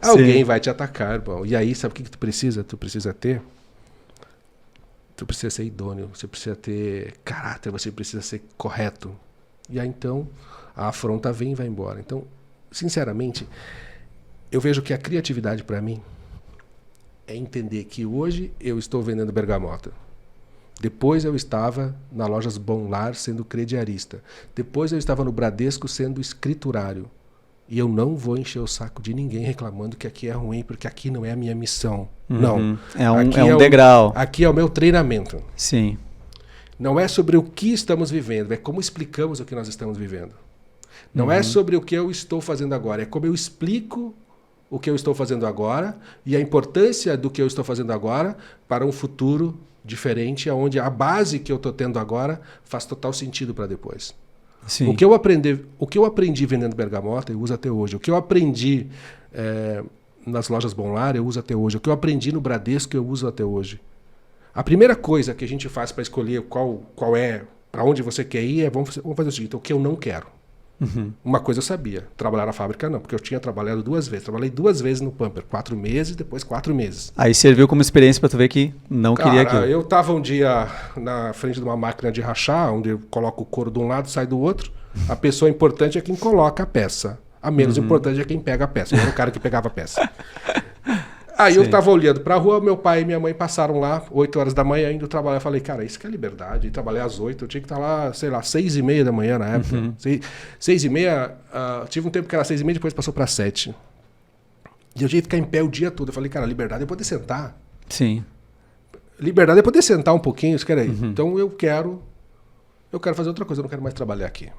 alguém vai te atacar, irmão. E aí, sabe o que tu precisa? Tu precisa ser idôneo, você precisa ter caráter, você precisa ser correto. E aí, então, a afronta vem e vai embora. Então, sinceramente, eu vejo que a criatividade para mim é entender que hoje eu estou vendendo bergamota. Depois eu estava na Lojas Bom Lar sendo crediarista. Depois eu estava no Bradesco sendo escriturário. E eu não vou encher o saco de ninguém reclamando que aqui é ruim, porque aqui não é a minha missão. Não. É um degrau. Aqui é o meu treinamento. Sim. Não é sobre o que estamos vivendo, é como explicamos o que nós estamos vivendo. Não é sobre o que eu estou fazendo agora, é como eu explico o que eu estou fazendo agora e a importância do que eu estou fazendo agora para um futuro diferente, onde a base que eu estou tendo agora faz total sentido para depois. Sim. O que eu aprendi vendendo bergamota, eu uso até hoje. O que eu aprendi nas lojas Bom Lar, eu uso até hoje. O que eu aprendi no Bradesco, eu uso até hoje. A primeira coisa que a gente faz para escolher qual é, para onde você quer ir, é vamos fazer o seguinte, o que eu não quero. Uma coisa eu sabia, trabalhar na fábrica não, porque eu tinha trabalhado 2 vezes. Trabalhei 2 vezes no Pamper, 4 meses, depois 4 meses. Aí serviu como experiência para tu ver que não queria aquilo. Eu estava um dia na frente de uma máquina de rachar, onde eu coloco o couro de um lado e sai do outro. A pessoa importante é quem coloca a peça. A menos importante é quem pega a peça. Eu era o cara que pegava a peça. Aí eu estava olhando para a rua, meu pai e minha mãe passaram lá, 8 horas da manhã, indo trabalhar. Eu falei, cara, isso que é liberdade. E trabalhei às 8, eu tinha que estar lá, sei lá, 6h30 da manhã na época. 6h30, tive um tempo que era 6h30, depois passou para 7. E eu tinha que ficar em pé o dia todo. Eu falei, cara, liberdade é poder sentar. Sim. Liberdade é poder sentar um pouquinho, isso quer aí. Então eu quero fazer outra coisa, eu não quero mais trabalhar aqui.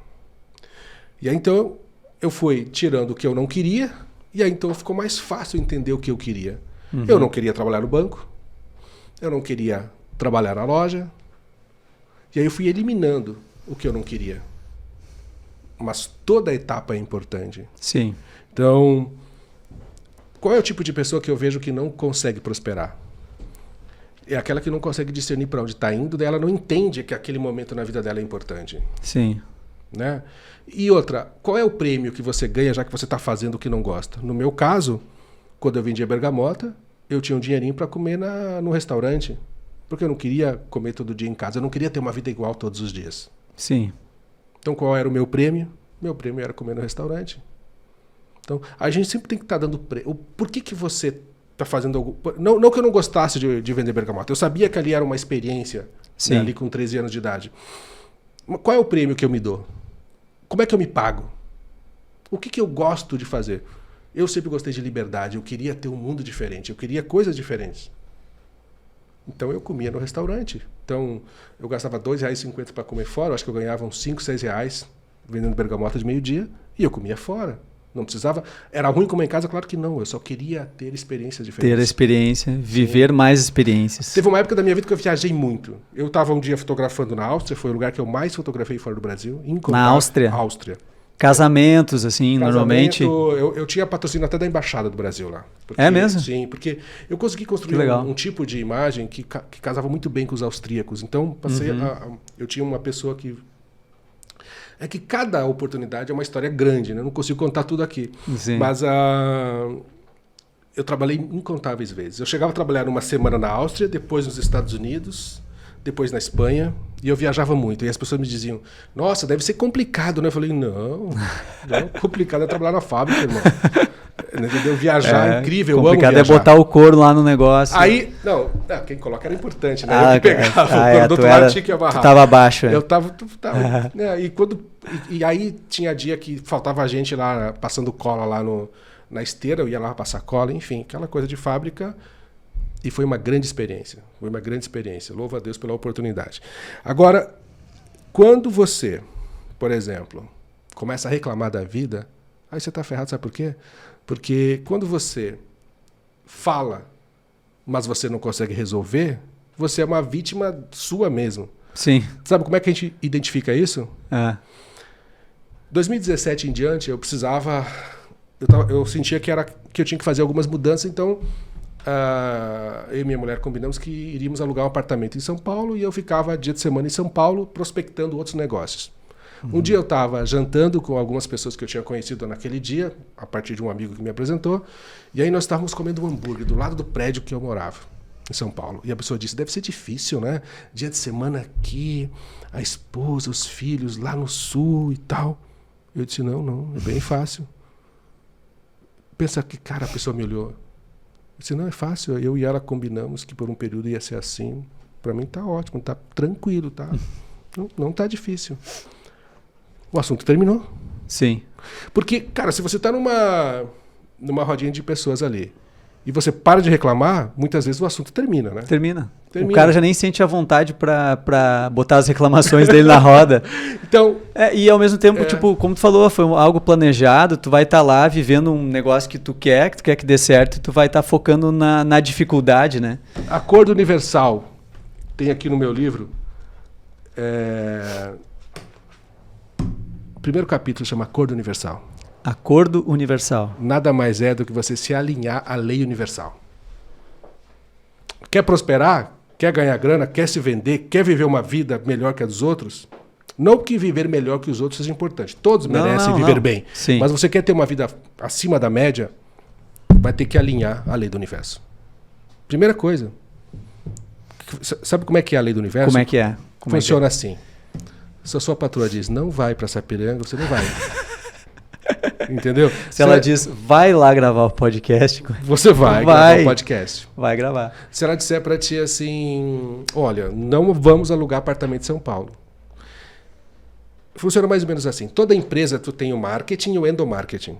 E aí então eu fui tirando o que eu não queria, e aí então ficou mais fácil entender o que eu queria. Eu não queria trabalhar no banco, eu não queria trabalhar na loja, e aí eu fui eliminando o que eu não queria. Mas toda etapa é importante. Sim. Então, qual é o tipo de pessoa que eu vejo que não consegue prosperar? É aquela que não consegue discernir para onde está indo, daí ela não entende que aquele momento na vida dela é importante. Sim. Né? E outra, qual é o prêmio que você ganha já que você está fazendo o que não gosta? No meu caso, quando eu vendia bergamota, eu tinha um dinheirinho para comer no restaurante. Porque eu não queria comer todo dia em casa, eu não queria ter uma vida igual todos os dias. Sim. Então qual era o meu prêmio? Meu prêmio era comer no restaurante. Então a gente sempre tem que estar dando prêmio. Por que você está fazendo algo... Não que eu não gostasse de vender bergamota, eu sabia que ali era uma experiência, né, ali com 13 anos de idade. Mas qual é o prêmio que eu me dou? Como é que eu me pago? O que eu gosto de fazer? Eu sempre gostei de liberdade, eu queria ter um mundo diferente, eu queria coisas diferentes. Então eu comia no restaurante. Então eu gastava R$2,50 para comer fora, eu acho que eu ganhava uns R$5, R$6 vendendo bergamota de meio-dia, e eu comia fora. Não precisava... Era ruim comer em casa? Claro que não, eu só queria ter experiências diferentes. Ter a experiência, viver mais experiências. Teve uma época da minha vida que eu viajei muito. Eu estava um dia fotografando na Áustria, foi o lugar que eu mais fotografei fora do Brasil. Na Áustria? Áustria. Casamentos, assim, normalmente? Eu tinha patrocínio até da Embaixada do Brasil lá. Porque, é mesmo? Sim, porque eu consegui construir um tipo de imagem que casava muito bem com os austríacos. Então, eu tinha uma pessoa que... É que cada oportunidade é uma história grande, né? Eu não consigo contar tudo aqui. Sim. Mas eu trabalhei incontáveis vezes. Eu chegava a trabalhar uma semana na Áustria, depois nos Estados Unidos, depois na Espanha, e eu viajava muito. E as pessoas me diziam, nossa, deve ser complicado, né? Eu falei, não, complicado é trabalhar na fábrica, irmão. Entendeu? Viajar é incrível, eu amo viajar. Complicado é botar o couro lá no negócio. Aí, quem coloca era importante, né? Eu que pegava o produto lá, tinha que amarrar. Tu tava abaixo. Eu tava né? E aí tinha dia que faltava gente lá passando cola lá na esteira, eu ia lá passar cola, enfim, aquela coisa de fábrica. E foi uma grande experiência. Louvo a Deus pela oportunidade. Agora, Quando você, por exemplo, começa a reclamar da vida, aí você está ferrado, sabe por quê? Porque quando você fala, mas você não consegue resolver, você é uma vítima sua mesmo. Sim. Sabe como é que a gente identifica isso? 2017 em diante, eu precisava... Eu sentia que eu tinha que fazer algumas mudanças, então eu e minha mulher combinamos que iríamos alugar um apartamento em São Paulo e eu ficava dia de semana em São Paulo prospectando outros negócios. Um dia eu estava jantando com algumas pessoas que eu tinha conhecido naquele dia, a partir de um amigo que me apresentou, e aí nós estávamos comendo um hambúrguer do lado do prédio que eu morava, em São Paulo. E a pessoa disse, deve ser difícil, né? Dia de semana aqui, a esposa, os filhos lá no sul e tal. Eu disse, não, é bem fácil. Pensa que, cara, a pessoa me olhou. Eu disse, não, é fácil, eu e ela combinamos que por um período ia ser assim. Para mim tá ótimo, tá tranquilo, tá? Não tá difícil. O assunto terminou. Sim. Porque, cara, se você tá numa rodinha de pessoas ali e você para de reclamar, muitas vezes o assunto termina, né? Termina. O cara já nem sente a vontade pra botar as reclamações dele na roda. Então... e ao mesmo tempo, tipo, como tu falou, foi algo planejado, tu vai estar lá vivendo um negócio que tu quer que dê certo, e tu vai estar focando na dificuldade, né? Acordo universal. Tem aqui no meu livro... O primeiro capítulo chama Acordo Universal. Acordo Universal. Nada mais é do que você se alinhar à lei universal. Quer prosperar? Quer ganhar grana? Quer se vender? Quer viver uma vida melhor que a dos outros? Não que viver melhor que os outros seja importante. Todos merecem viver bem. Sim. Mas você quer ter uma vida acima da média, vai ter que alinhar à lei do universo. Primeira coisa. Sabe como é que é a lei do universo? Como é que é? Funciona assim. Se a sua patroa diz, não vai para Sapiranga, você não vai. Entendeu? Se ela diz, vai lá gravar o podcast... Você vai gravar o podcast. Vai gravar. Se ela disser para ti assim, olha, não vamos alugar apartamento em São Paulo. Funciona mais ou menos assim. Toda empresa tu tem o marketing e o endomarketing.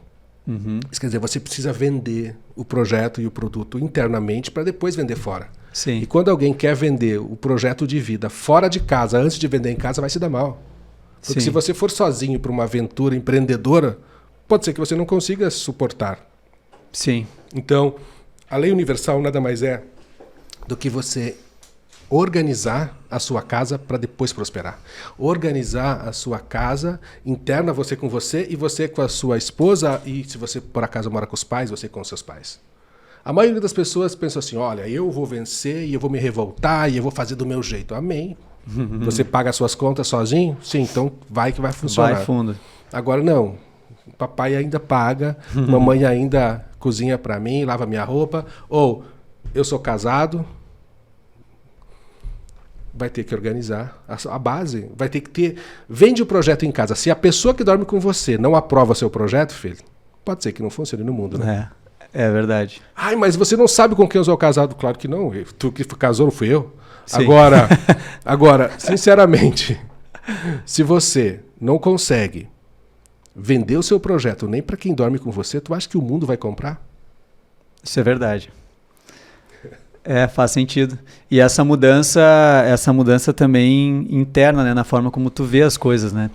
Isso quer dizer, você precisa vender o projeto e o produto internamente para depois vender fora. Sim. E quando alguém quer vender o projeto de vida fora de casa, antes de vender em casa, vai se dar mal. Porque se você for sozinho para uma aventura empreendedora, pode ser que você não consiga suportar. Sim. Então, a lei universal nada mais é do que você organizar a sua casa para depois prosperar. Organizar a sua casa interna, você com você e você com a sua esposa, e se você por acaso mora com os pais, você com os seus pais. A maioria das pessoas pensa assim, olha, eu vou vencer e eu vou me revoltar e eu vou fazer do meu jeito. Amém. Você paga as suas contas sozinho? Sim, então vai que vai funcionar. Vai fundo. Agora não. Papai ainda paga, mamãe ainda cozinha para mim, lava minha roupa. Ou eu sou casado, vai ter que organizar a base, vai ter que ter... Vende o projeto em casa. Se a pessoa que dorme com você não aprova seu projeto, filho, pode ser que não funcione no mundo, né? É verdade. Ai, mas você não sabe com quem eu sou casado. Claro que não. Tu que casou não fui eu. Sim. Agora, sinceramente, se você não consegue vender o seu projeto nem para quem dorme com você, tu acha que o mundo vai comprar? Isso é verdade. Faz sentido. E essa mudança também interna, né, na forma como tu vê as coisas, né?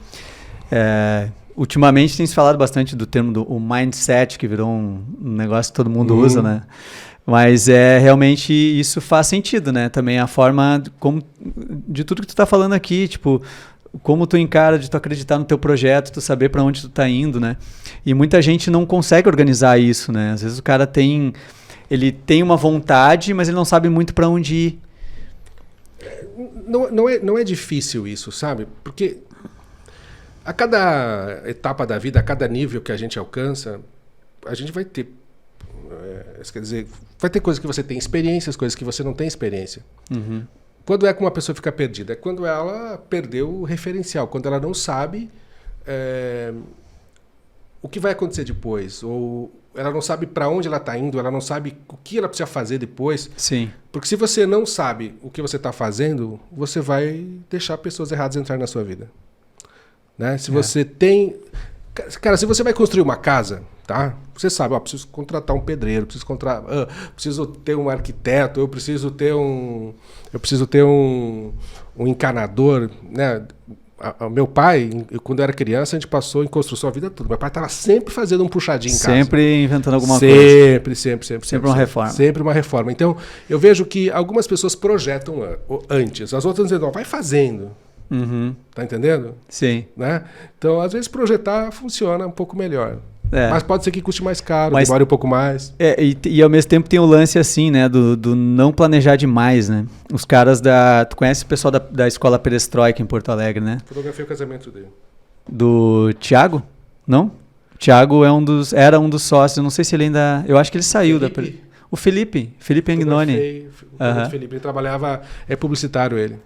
Ultimamente tem se falado bastante do termo do mindset, que virou um negócio que todo mundo usa, né? Mas realmente isso faz sentido, né? Também a forma de tudo que tu tá falando aqui, tipo, como tu encara de tu acreditar no teu projeto, tu saber para onde tu tá indo, né? E muita gente não consegue organizar isso, né? Às vezes o cara tem uma vontade, mas ele não sabe muito para onde ir. Não é difícil isso, sabe? Porque a cada etapa da vida, a cada nível que a gente alcança, a gente vai ter... quer dizer, vai ter coisas que você tem experiências, coisas que você não tem experiência. Quando é que uma pessoa fica perdida? É quando ela perdeu o referencial, quando ela não sabe o que vai acontecer depois, ou ela não sabe para onde ela está indo, ela não sabe o que ela precisa fazer depois. Sim. Porque se você não sabe o que você está fazendo, você vai deixar pessoas erradas entrar na sua vida. Né? Se você tem... Cara, se você vai construir uma casa, tá? Você sabe, preciso contratar um pedreiro, preciso ter um arquiteto, eu preciso ter um encanador, né? Meu pai, quando eu era criança, a gente passou em construção a vida toda. Meu pai estava sempre fazendo um puxadinho em casa. Sempre inventando alguma coisa. Sempre uma reforma. Sempre uma reforma. Então, eu vejo que algumas pessoas projetam antes, as outras dizem, vai fazendo. Tá entendendo? Sim. Né? Então, às vezes, projetar funciona um pouco melhor. Mas pode ser que custe mais caro, demore um pouco mais. E ao mesmo tempo tem o lance assim, né? Do não planejar demais, né? Os caras Tu conhece o pessoal da escola Perestroika em Porto Alegre, né? Fotografei o casamento dele. Do Thiago? Não? O Thiago era um dos sócios, eu não sei se ele ainda... Eu acho que ele saiu o Felipe Angnoni. Felipe, ele trabalhava, publicitário ele.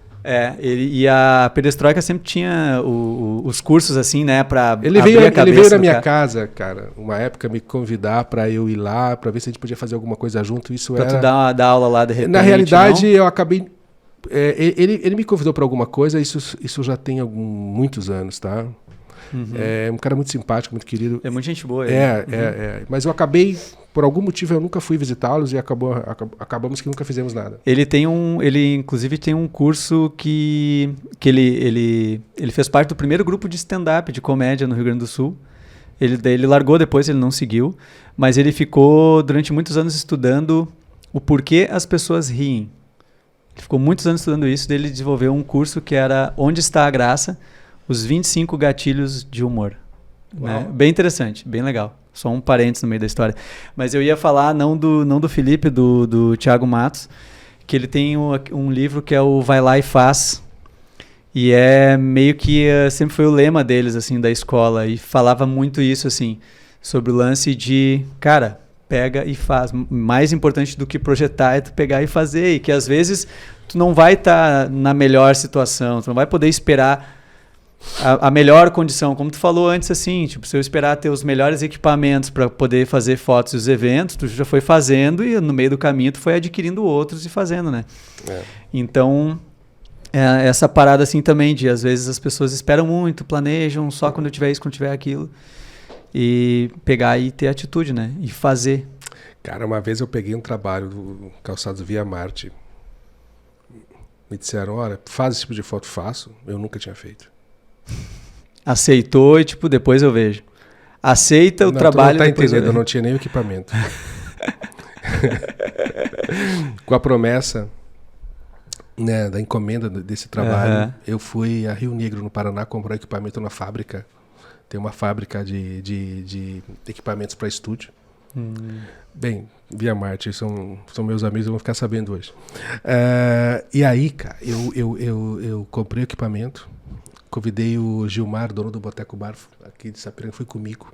E a Perestroika sempre tinha os cursos assim, né, para ele veio na minha casa, cara, uma época me convidar para eu ir lá, para ver se a gente podia fazer alguma coisa junto. Isso pra tu dar aula lá de repente. Na realidade, não? Eu acabei ele me convidou para alguma coisa, isso já tem muitos anos, tá? É um cara muito simpático, muito querido. É muita gente boa. Mas eu acabei, por algum motivo, eu nunca fui visitá-los e acabamos que nunca fizemos nada. Ele inclusive tem um curso que ele fez parte do primeiro grupo de stand-up, de comédia no Rio Grande do Sul. Ele largou depois, ele não seguiu, mas ele ficou durante muitos anos estudando o porquê as pessoas riem. Ele ficou muitos anos estudando isso, daí ele desenvolveu um curso que era Onde está a Graça? Os 25 gatilhos de humor. Né? Bem interessante, bem legal. Só um parênteses no meio da história. Mas eu ia falar não do Felipe, do Thiago Matos, que ele tem um livro que é o Vai Lá e Faz. E é meio que sempre foi o lema deles, assim, da escola. E falava muito isso, assim, sobre o lance de, cara, pega e faz. Mais importante do que projetar é tu pegar e fazer. E que às vezes tu não vai estar na melhor situação, tu não vai poder esperar a melhor condição, como tu falou antes, assim, tipo, se eu esperar ter os melhores equipamentos para poder fazer fotos e os eventos, tu já foi fazendo e no meio do caminho tu foi adquirindo outros e fazendo, né? Então, essa parada assim também de, às vezes as pessoas esperam muito, planejam só quando eu tiver isso, quando eu tiver aquilo, e pegar e ter atitude, né? E fazer. Cara, uma vez eu peguei um trabalho do Calçados Via Marte, me disseram, olha, faz esse tipo de foto, faço, eu nunca tinha feito. Aceitou e tipo, depois eu vejo. Aceita o trabalho. Tu não tá entendendo, eu não tinha nem o equipamento. Com a promessa, né, da encomenda desse trabalho, eu fui a Rio Negro, no Paraná, comprar equipamento na fábrica. Tem uma fábrica de equipamentos para estúdio. Bem, Via Marte, são meus amigos, vão ficar sabendo hoje. E aí, cara, eu comprei o equipamento. Convidei o Gilmar, dono do Boteco Bar, aqui de Sapiranga, foi comigo.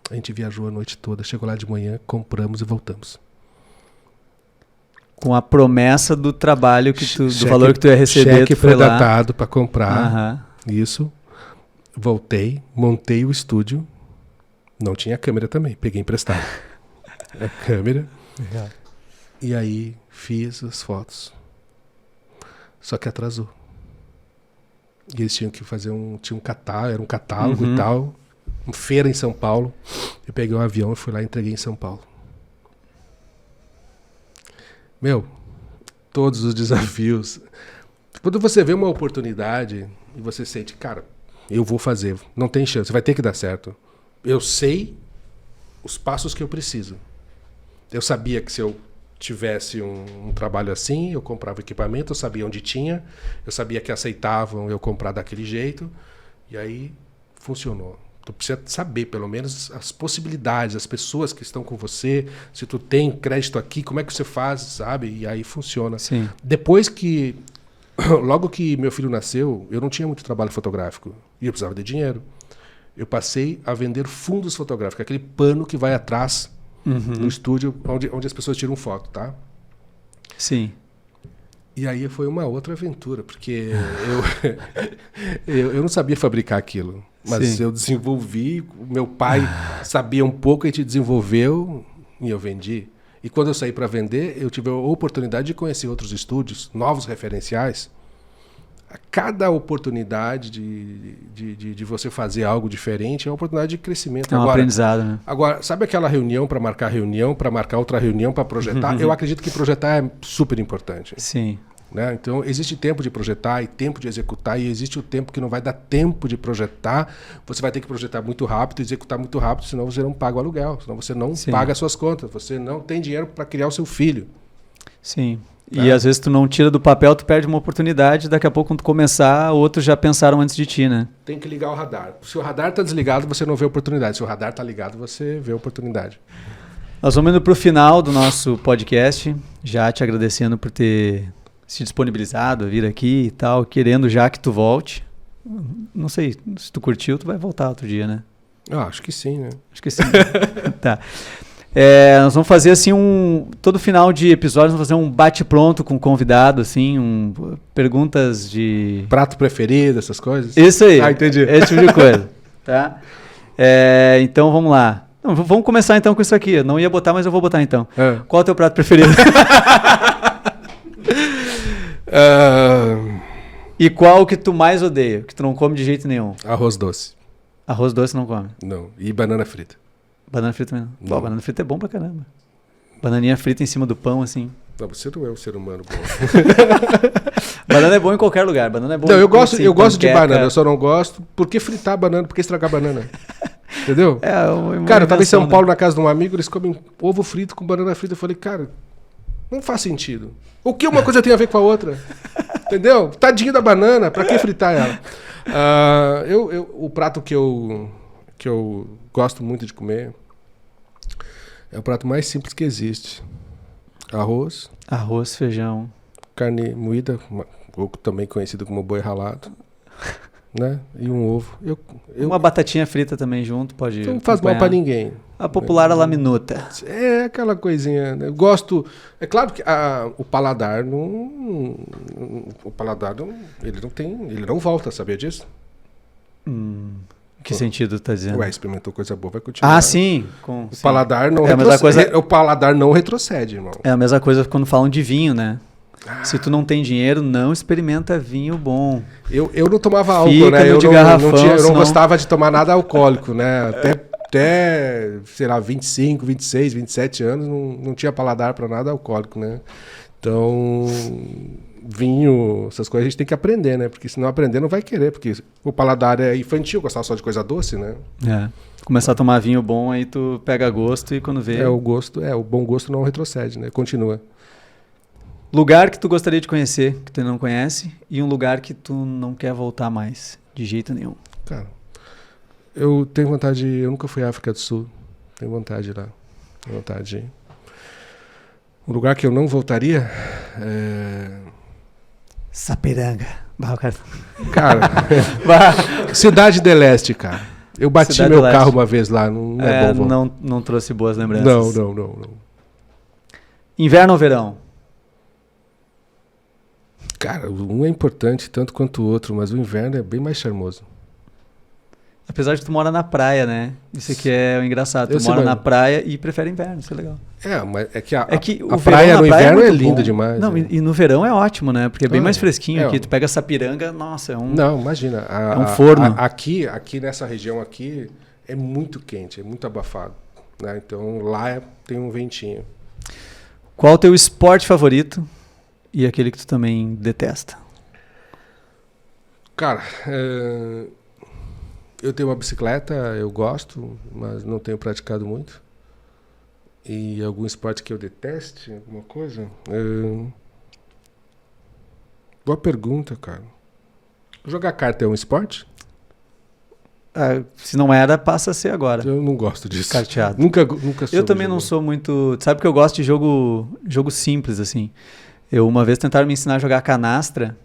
A gente viajou a noite toda, chegou lá de manhã, compramos e voltamos. Com a promessa do trabalho, do valor que tu ia receber. Cheque predatado para comprar. Isso. Voltei, montei o estúdio. Não tinha câmera também, peguei emprestado. A câmera. E aí fiz as fotos. Só que atrasou. E eles tinham que fazer era um catálogo e tal, uma feira em São Paulo. Eu peguei um avião e fui lá e entreguei em São Paulo. Meu, todos os desafios. Quando você vê uma oportunidade e você sente, cara, eu vou fazer, não tem chance, vai ter que dar certo. Eu sei os passos que eu preciso. Eu sabia que se eu tivesse um trabalho assim, eu comprava equipamento, eu sabia onde tinha, eu sabia que aceitavam eu comprar daquele jeito, e aí funcionou. Tu precisa saber, pelo menos, as possibilidades, as pessoas que estão com você, se tu tem crédito aqui, como é que você faz, sabe? E aí funciona. Sim. Depois que, logo que meu filho nasceu, eu não tinha muito trabalho fotográfico, e eu precisava de dinheiro. Eu passei a vender fundos fotográficos, aquele pano que vai atrás no estúdio onde as pessoas tiram foto, tá? Sim. E aí foi uma outra aventura, porque eu não sabia fabricar aquilo, mas eu desenvolvi, meu pai sabia um pouco, a gente desenvolveu e eu vendi. E quando eu saí para vender, eu tive a oportunidade de conhecer outros estúdios, novos referenciais. A cada oportunidade de você fazer algo diferente é uma oportunidade de crescimento. É um aprendizado, né? Agora, sabe aquela reunião, para marcar outra reunião, para projetar? Eu acredito que projetar é super importante. Sim. né? Então, existe tempo de projetar e tempo de executar, e existe o tempo que não vai dar tempo de projetar. Você vai ter que projetar muito rápido, executar muito rápido, senão você não paga o aluguel, senão você não paga as suas contas, você não tem dinheiro para criar o seu filho. Sim. E às vezes tu não tira do papel, tu perde uma oportunidade, daqui a pouco quando tu começar, outros já pensaram antes de ti, né? Tem que ligar o radar. Se o radar está desligado, você não vê oportunidade. Se o radar está ligado, você vê oportunidade. Nós vamos indo para o final do nosso podcast, já te agradecendo por ter se disponibilizado a vir aqui e tal, querendo já que tu volte. Não sei, se tu curtiu, tu vai voltar outro dia, né? Acho que sim, né? Acho que sim. Tá. Nós vamos fazer assim todo final de episódio, vamos fazer um bate-pronto com o convidado, assim, perguntas de... Prato preferido, essas coisas? Isso aí. Entendi. Esse tipo de coisa, tá? Então, vamos lá. Não, vamos começar então com isso aqui. Eu não ia botar, mas eu vou botar então. Qual é o teu prato preferido? E qual que tu mais odeia? Que tu não come de jeito nenhum? Arroz doce. Arroz doce não come? Não. E banana frita? Banana frita também não. Pô, banana frita é bom pra caramba. Bananinha frita em cima do pão, assim. Não, você não é um ser humano bom. Banana é bom em qualquer lugar. Banana é bom. Não, eu gosto de banana, eu só não gosto. Por que fritar banana? Por que estragar banana? Entendeu? Cara, eu tava em São Paulo, na casa de um amigo, eles comem ovo frito com banana frita. Eu falei, cara, não faz sentido. O que uma coisa tem a ver com a outra? Entendeu? Tadinho da banana, pra que fritar ela? O prato que eu gosto muito de comer é o prato mais simples que existe. Arroz, feijão, carne moída, ou também conhecido como boi ralado, né? E um ovo. Uma batatinha frita também junto, pode. Não faz mal para ninguém. A popular la minuta. É aquela coisinha. Né? Eu gosto. É claro que o paladar não. O paladar não. Ele não volta, sabia disso? Que sentido tá dizendo? Ué, experimentou coisa boa, vai continuar. Ah, sim. Paladar não retrocede. O paladar não retrocede, irmão. É a mesma coisa quando falam de vinho, né? Se tu não tem dinheiro, não experimenta vinho bom. Eu não tomava álcool, né? Eu não gostava de tomar nada alcoólico, né? Até, sei lá, 25, 26, 27 anos, não tinha paladar para nada alcoólico, né? Então, vinho, essas coisas a gente tem que aprender, né? Porque se não aprender, não vai querer, porque o paladar é infantil, gostava só de coisa doce, né? Começar a tomar vinho bom, aí tu pega gosto e quando vê... O bom gosto não retrocede, né? Continua. Lugar que tu gostaria de conhecer, que tu não conhece, e um lugar que tu não quer voltar mais, de jeito nenhum. Cara, eu tenho vontade eu nunca fui à África do Sul, tenho vontade de ir lá, tenho vontade de ir. Um lugar que eu não voltaria Sapiranga. Cara, Cidade do Leste, cara. Eu bati meu carro uma vez lá, não é bom. Não trouxe boas lembranças. Não. Inverno ou verão? Cara, um é importante tanto quanto o outro, mas o inverno é bem mais charmoso. Apesar de tu mora na praia, né? Isso aqui é o engraçado. Tu mora na praia e prefere inverno, isso é legal. Mas é que a praia no inverno é lindo demais. Não, né? E no verão é ótimo, né? Porque é bem mais fresquinho aqui. Tu pega Sapiranga, nossa, é um... Não, imagina. É um forno. Aqui nessa região aqui é muito quente, é muito abafado. Né? Então lá tem um ventinho. Qual o teu esporte favorito e aquele que tu também detesta? Cara, eu tenho uma bicicleta, eu gosto, mas não tenho praticado muito. E algum esporte que eu deteste, alguma coisa? Boa pergunta, cara. Jogar carta é um esporte? Se não era, passa a ser agora. Eu não gosto disso. Carteado. Nunca soube. Eu também não sou muito... Sabe que eu gosto de jogo simples, assim. Uma vez tentaram me ensinar a jogar canastra.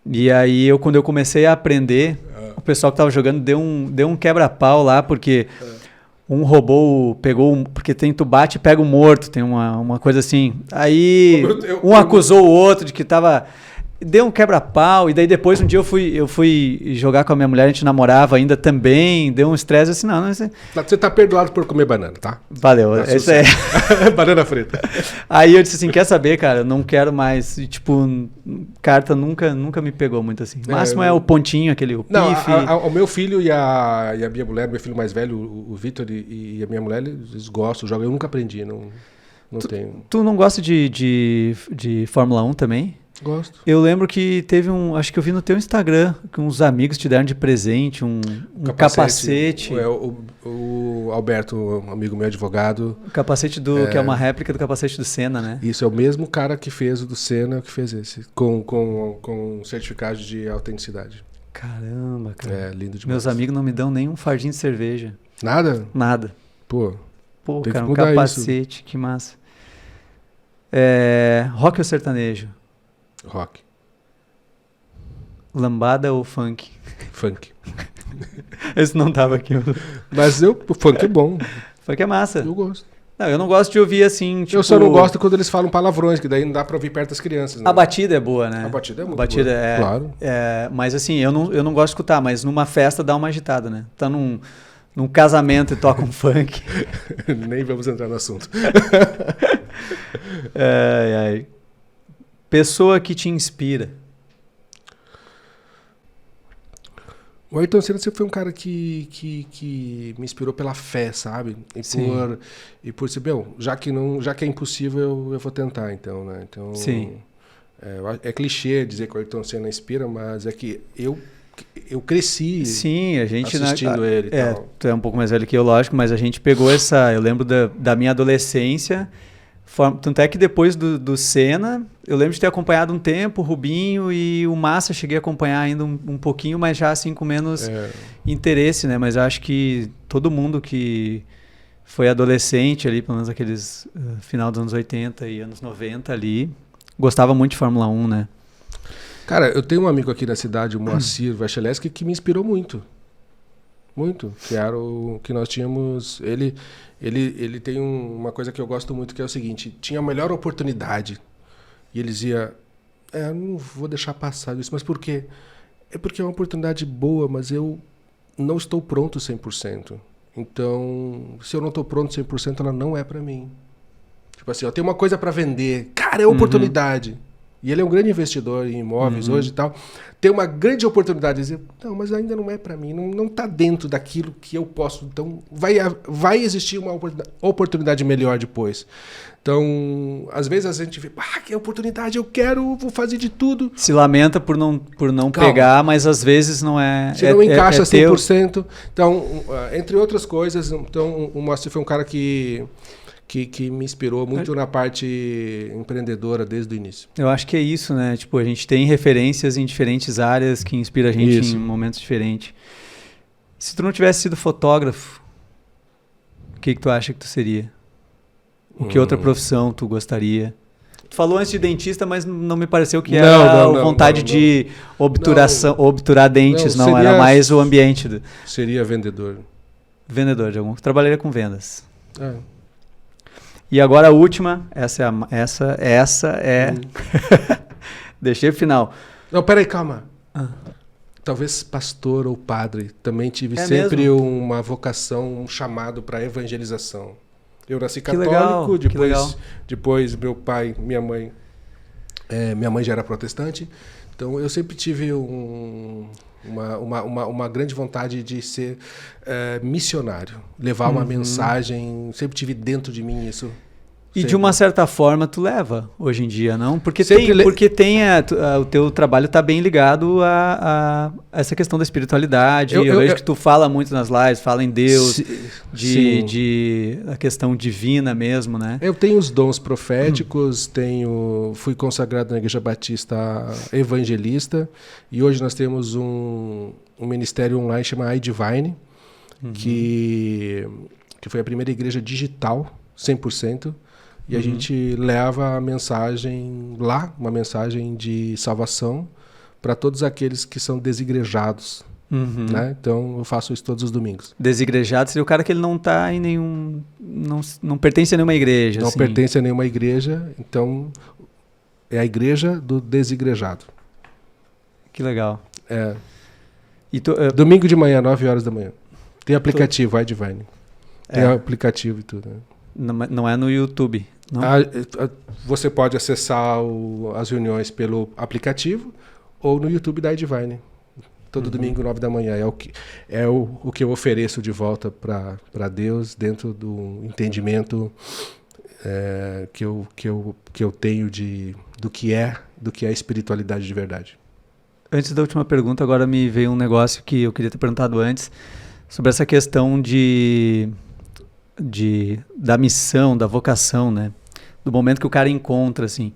E aí, quando eu comecei a aprender, o pessoal que estava jogando deu um quebra-pau lá, porque um roubou, pegou... Porque tu bate e pega o morto, tem uma coisa assim. Aí, um acusou o outro de que estava... Deu um quebra-pau, e daí depois um dia eu fui jogar com a minha mulher, a gente namorava ainda também, deu um estresse assim, não... Você tá perdoado por comer banana, tá? Valeu, isso é... Banana frita. Aí eu disse assim, quer saber, cara, eu não quero mais, e, tipo, carta nunca me pegou muito assim. O máximo é o pontinho, o pife... O meu filho e a minha mulher, meu filho mais velho, o Vitor e a minha mulher, eles gostam, jogam, eu nunca aprendi, não tenho... Tu não gosta de Fórmula 1 também? Gosto. Eu lembro que teve acho que eu vi no teu Instagram, que uns amigos te deram de presente um capacete. O Alberto, um amigo meu, advogado. O capacete que é uma réplica do capacete do Senna, né? Isso, é o mesmo cara que fez o do Senna, que fez esse, com certificado de autenticidade. Caramba, cara. É, lindo demais. Meus amigos não me dão nem um fardinho de cerveja. Nada? Nada. Pô, cara, um capacete, isso. Que massa. Rock ou sertanejo? Rock. Lambada ou funk? Funk. Esse não tava aqui. Mas o funk é bom. Funk é massa. Eu gosto. Não, eu não gosto de ouvir assim, tipo... Eu só não gosto quando eles falam palavrões, que daí não dá pra ouvir perto das crianças. Né? A batida é boa, né? A batida é muito boa. Claro. Mas assim, eu não gosto de escutar, mas numa festa dá uma agitada, né? Tá num casamento e toca um funk. Nem vamos entrar no assunto. Pessoa que te inspira. O Ayrton Senna sempre foi um cara que me inspirou pela fé, sabe? E por ser, já que é impossível, eu vou tentar, então, né? Então, sim. É clichê dizer que o Ayrton Senna inspira, mas é que eu cresci assistindo ele. E tal. Tu é um pouco mais velho que eu, lógico, mas a gente pegou eu lembro da minha adolescência. Tanto é que depois do Senna, eu lembro de ter acompanhado um tempo o Rubinho e o Massa, cheguei a acompanhar ainda um pouquinho, mas já assim com menos interesse, né? Mas eu acho que todo mundo que foi adolescente ali, pelo menos aqueles final dos anos 80 e anos 90 ali, gostava muito de Fórmula 1, né? Cara, eu tenho um amigo aqui na cidade, o Moacir Vacheleski, que me inspirou muito. Muito. Que era o que nós tínhamos... Ele tem uma coisa que eu gosto muito, que é o seguinte: tinha a melhor oportunidade e ele dizia, não vou deixar passar isso. Mas por quê? É porque é uma oportunidade boa, mas eu não estou pronto 100%. Então, se eu não estou pronto 100%, ela não é para mim. Tipo assim, eu tenho uma coisa para vender. Cara, é oportunidade. E ele é um grande investidor em imóveis hoje e tal. Tem uma grande oportunidade de dizer, não, mas ainda não é para mim, não está dentro daquilo que eu posso. Então, vai existir uma oportunidade melhor depois. Então, às vezes a gente vê, que oportunidade, vou fazer de tudo. Se lamenta por não pegar, mas às vezes não é... Se não encaixa 100%. Então, entre outras coisas, então, o Moacir foi um cara que me inspirou muito na parte empreendedora desde o início. Eu acho que é isso, né? Tipo, a gente tem referências em diferentes áreas que inspiram a gente em momentos diferentes. Se tu não tivesse sido fotógrafo, o que tu acha que tu seria? Que outra profissão tu gostaria? Tu falou antes de dentista, mas não me pareceu que era vontade de obturar dentes, não. Era mais o ambiente. Seria vendedor. Vendedor de algum... Trabalharia com vendas. E agora a última, essa é... Deixei o final. Não, peraí, calma. Talvez pastor ou padre. Também tive sempre mesmo? Uma vocação, um chamado para evangelização. Eu nasci católico, legal. Depois meu pai, minha mãe já era protestante. Então eu sempre tive uma grande vontade de ser missionário, levar uma mensagem, sempre tive dentro de mim isso. E sempre. De uma certa forma tu leva hoje em dia, não? Porque o teu trabalho está bem ligado a essa questão da espiritualidade. Eu vejo que tu fala muito nas lives, fala em Deus, a questão divina mesmo, né? Eu tenho os dons proféticos, fui consagrado na Igreja Batista Evangelista, e hoje nós temos um ministério online chamado iDivine, que foi a primeira igreja digital, 100%. E a gente leva a mensagem lá, uma mensagem de salvação para todos aqueles que são desigrejados. Né? Então eu faço isso todos os domingos. Desigrejado seria o cara que ele não está em nenhum... Não pertence a nenhuma igreja. Não pertence a nenhuma igreja, então é a igreja do desigrejado. Que legal. Domingo de manhã, 9 horas da manhã. Tem aplicativo, iDivine. Tem aplicativo e tudo, né? Não é no YouTube, não? Você pode acessar as reuniões pelo aplicativo ou no YouTube da iDivine. Todo domingo, 9 da manhã. É o que eu ofereço de volta para Deus, dentro do entendimento que eu tenho do que é do que é a espiritualidade de verdade. Antes da última pergunta, agora me veio um negócio que eu queria ter perguntado antes, sobre essa questão da missão, da vocação, né? Do momento que o cara encontra, assim.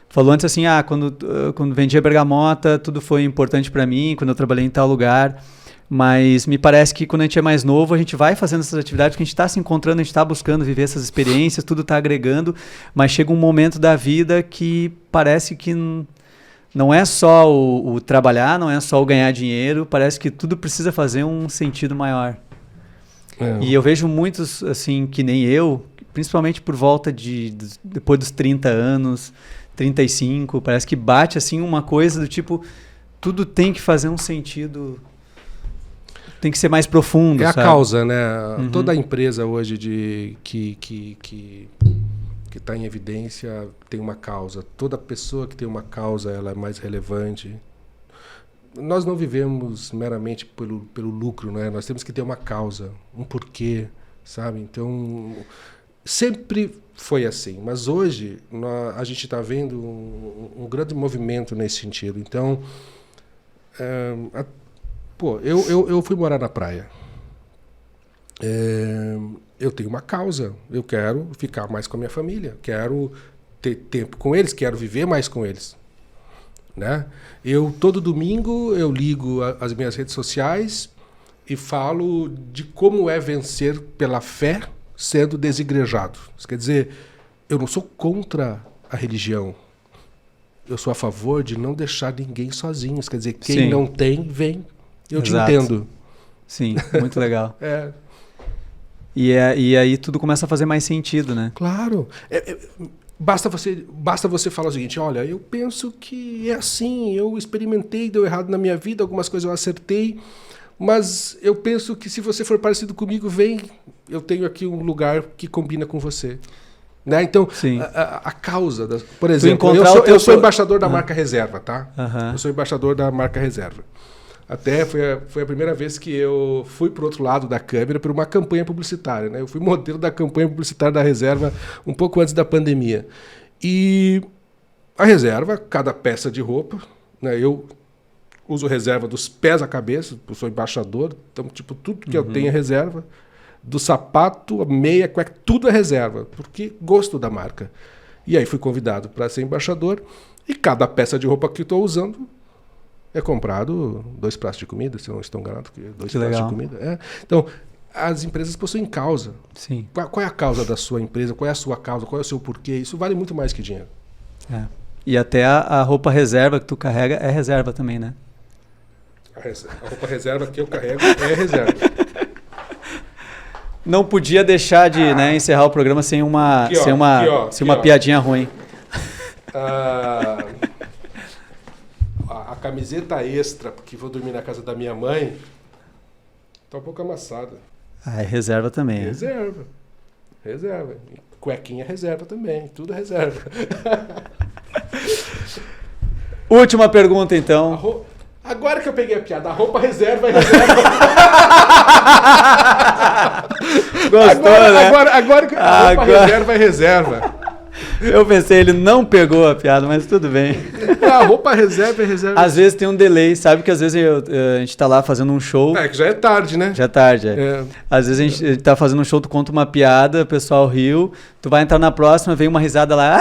Falou antes assim, quando vendia bergamota, tudo foi importante para mim, quando eu trabalhei em tal lugar, mas me parece que quando a gente é mais novo, a gente vai fazendo essas atividades, porque a gente está se encontrando, a gente está buscando viver essas experiências, tudo está agregando, mas chega um momento da vida que parece que não é só o trabalhar, não é só o ganhar dinheiro, parece que tudo precisa fazer um sentido maior. E eu vejo muitos, assim, que nem eu, principalmente por volta depois dos 30 anos, 35, parece que bate, assim, uma coisa do tipo, tudo tem que fazer um sentido, tem que ser mais profundo, sabe? A causa, né? Toda empresa hoje que está em evidência tem uma causa. Toda pessoa que tem uma causa, ela é mais relevante. Nós não vivemos meramente pelo lucro, né? Nós temos que ter uma causa, um porquê, sabe? Então, sempre foi assim. Mas hoje a gente está vendo um grande movimento nesse sentido. Então, eu fui morar na praia. Eu tenho uma causa, eu quero ficar mais com a minha família, quero ter tempo com eles, quero viver mais com eles, né? Todo domingo eu ligo as minhas redes sociais e falo de como é vencer pela fé sendo desigrejado. Isso quer dizer, eu não sou contra a religião, eu sou a favor de não deixar ninguém sozinho. Isso quer dizer, quem não tem, vem, eu Exato. Te entendo. Sim, muito legal. E aí tudo começa a fazer mais sentido, né? Claro. Basta você falar o seguinte, olha, eu penso que é assim, eu experimentei, deu errado na minha vida, algumas coisas eu acertei, mas eu penso que se você for parecido comigo, vem, eu tenho aqui um lugar que combina com você. Né? Então, a causa, por exemplo, eu sou embaixador da marca Reserva, tá? Eu sou embaixador da marca Reserva. Até foi a primeira vez que eu fui para o outro lado da câmera por uma campanha publicitária, né? Eu fui modelo da campanha publicitária da Reserva um pouco antes da pandemia. E a Reserva, cada peça de roupa, né? Eu uso Reserva dos pés à cabeça, eu sou embaixador, então tipo, tudo que eu tenho é Reserva. Do sapato, a meia, cueca, tudo é Reserva, porque gosto da marca. E aí fui convidado para ser embaixador e cada peça de roupa que estou usando é comprado 2 pratos de comida, se eu não estou enganado, 2 pratos de comida. Então, as empresas possuem causa. Sim. Qual é a causa da sua empresa? Qual é a sua causa? Qual é o seu porquê? Isso vale muito mais que dinheiro. E até a roupa reserva que tu carrega é reserva também, né? A roupa reserva que eu carrego é reserva. Não podia deixar de encerrar o programa sem uma piadinha ruim. A camiseta extra, porque vou dormir na casa da minha mãe, tá um pouco amassada. É reserva também. Reserva. Reserva. Cuequinha reserva também. Tudo reserva. Última pergunta, então. Agora que eu peguei a piada, a roupa reserva é reserva. Gostou, né? Agora que a roupa reserva é reserva. Eu pensei, ele não pegou a piada, mas tudo bem. A roupa reserva é reserva. Às vezes tem um delay, sabe que às vezes a gente tá lá fazendo um show. Que já é tarde, né? Já é tarde, Às vezes a gente tá fazendo um show, tu conta uma piada, o pessoal riu, tu vai entrar na próxima, vem uma risada lá.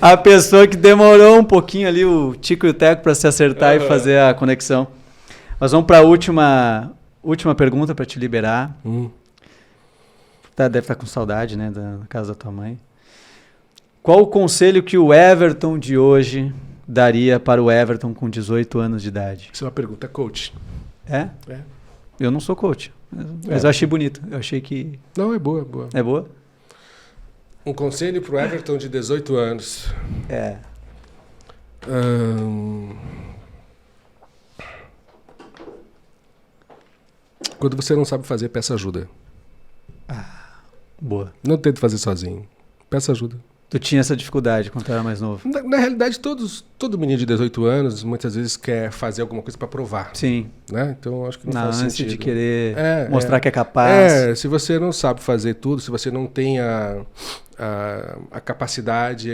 A pessoa que demorou um pouquinho ali, o Tico e o Teco, para se acertar e fazer a conexão. Mas vamos para a última pergunta para te liberar. Deve estar com saudade, né, da casa da tua mãe. Qual o conselho que o Everton de hoje daria para o Everton com 18 anos de idade? Isso é uma pergunta coach. É? Eu não sou coach, mas eu achei bonito. Eu achei que... Não, é boa, é boa. É boa? Um conselho para o Everton de 18 anos. Quando você não sabe fazer, peça ajuda. Boa. Não tente fazer sozinho. Peça ajuda. Tu tinha essa dificuldade quando tu era mais novo? Na realidade, todo menino de 18 anos muitas vezes quer fazer alguma coisa para provar. Sim. Né? Então, acho que não faz sentido. De querer mostrar que é capaz. Se você não sabe fazer tudo, se você não tem a capacidade,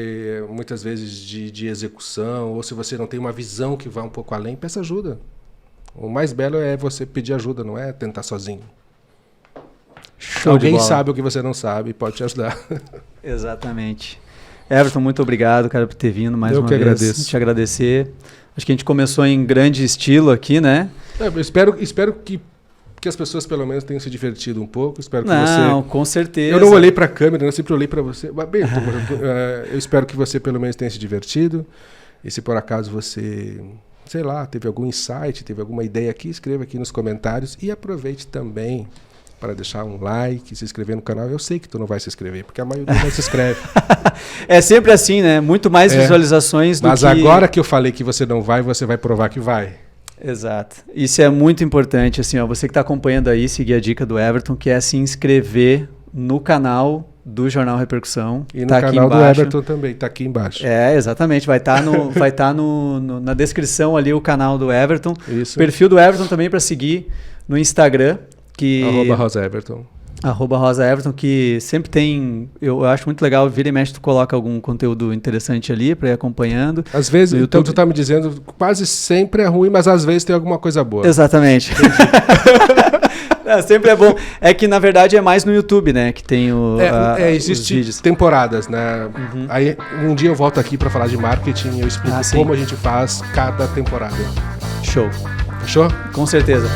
muitas vezes, de execução, ou se você não tem uma visão que vá um pouco além, peça ajuda. O mais belo é você pedir ajuda, não é tentar sozinho. Alguém sabe o que você não sabe e pode te ajudar. Exatamente. Everton, muito obrigado, cara, por ter vindo mais uma vez. Eu que agradeço. Te agradecer. Acho que a gente começou em grande estilo aqui, né? Eu espero que as pessoas pelo menos tenham se divertido um pouco. Espero que Não, com certeza. Eu não olhei para a câmera, eu sempre olhei para você. Bem, eu espero que você pelo menos tenha se divertido. E se por acaso você, sei lá, teve algum insight, teve alguma ideia aqui, escreva aqui nos comentários. E aproveite também para deixar um like, se inscrever no canal. Eu sei que tu não vai se inscrever, porque a maioria não se inscreve. É sempre assim, né? Muito mais visualizações do que... Mas agora que eu falei que você não vai, você vai provar que vai. Exato. Isso é muito importante, assim, ó, você que está acompanhando aí, seguir a dica do Everton, que é se inscrever no canal do Jornal Repercussão. E no canal do Everton também, tá aqui embaixo. Exatamente, vai estar na descrição ali o canal do Everton. Isso. Perfil do Everton também para seguir no Instagram. @RosaEverton. @RosaEverton, que sempre tem, eu acho muito legal, vira e mexe, tu coloca algum conteúdo interessante ali para ir acompanhando. Às vezes, então tu tá me dizendo, quase sempre é ruim, mas às vezes tem alguma coisa boa. Exatamente. Sempre é bom. É que na verdade é mais no YouTube, né, que tem existe temporadas, né? Uhum. Aí um dia eu volto aqui para falar de marketing e eu explico como a gente faz cada temporada. Show. Fechou? Com certeza.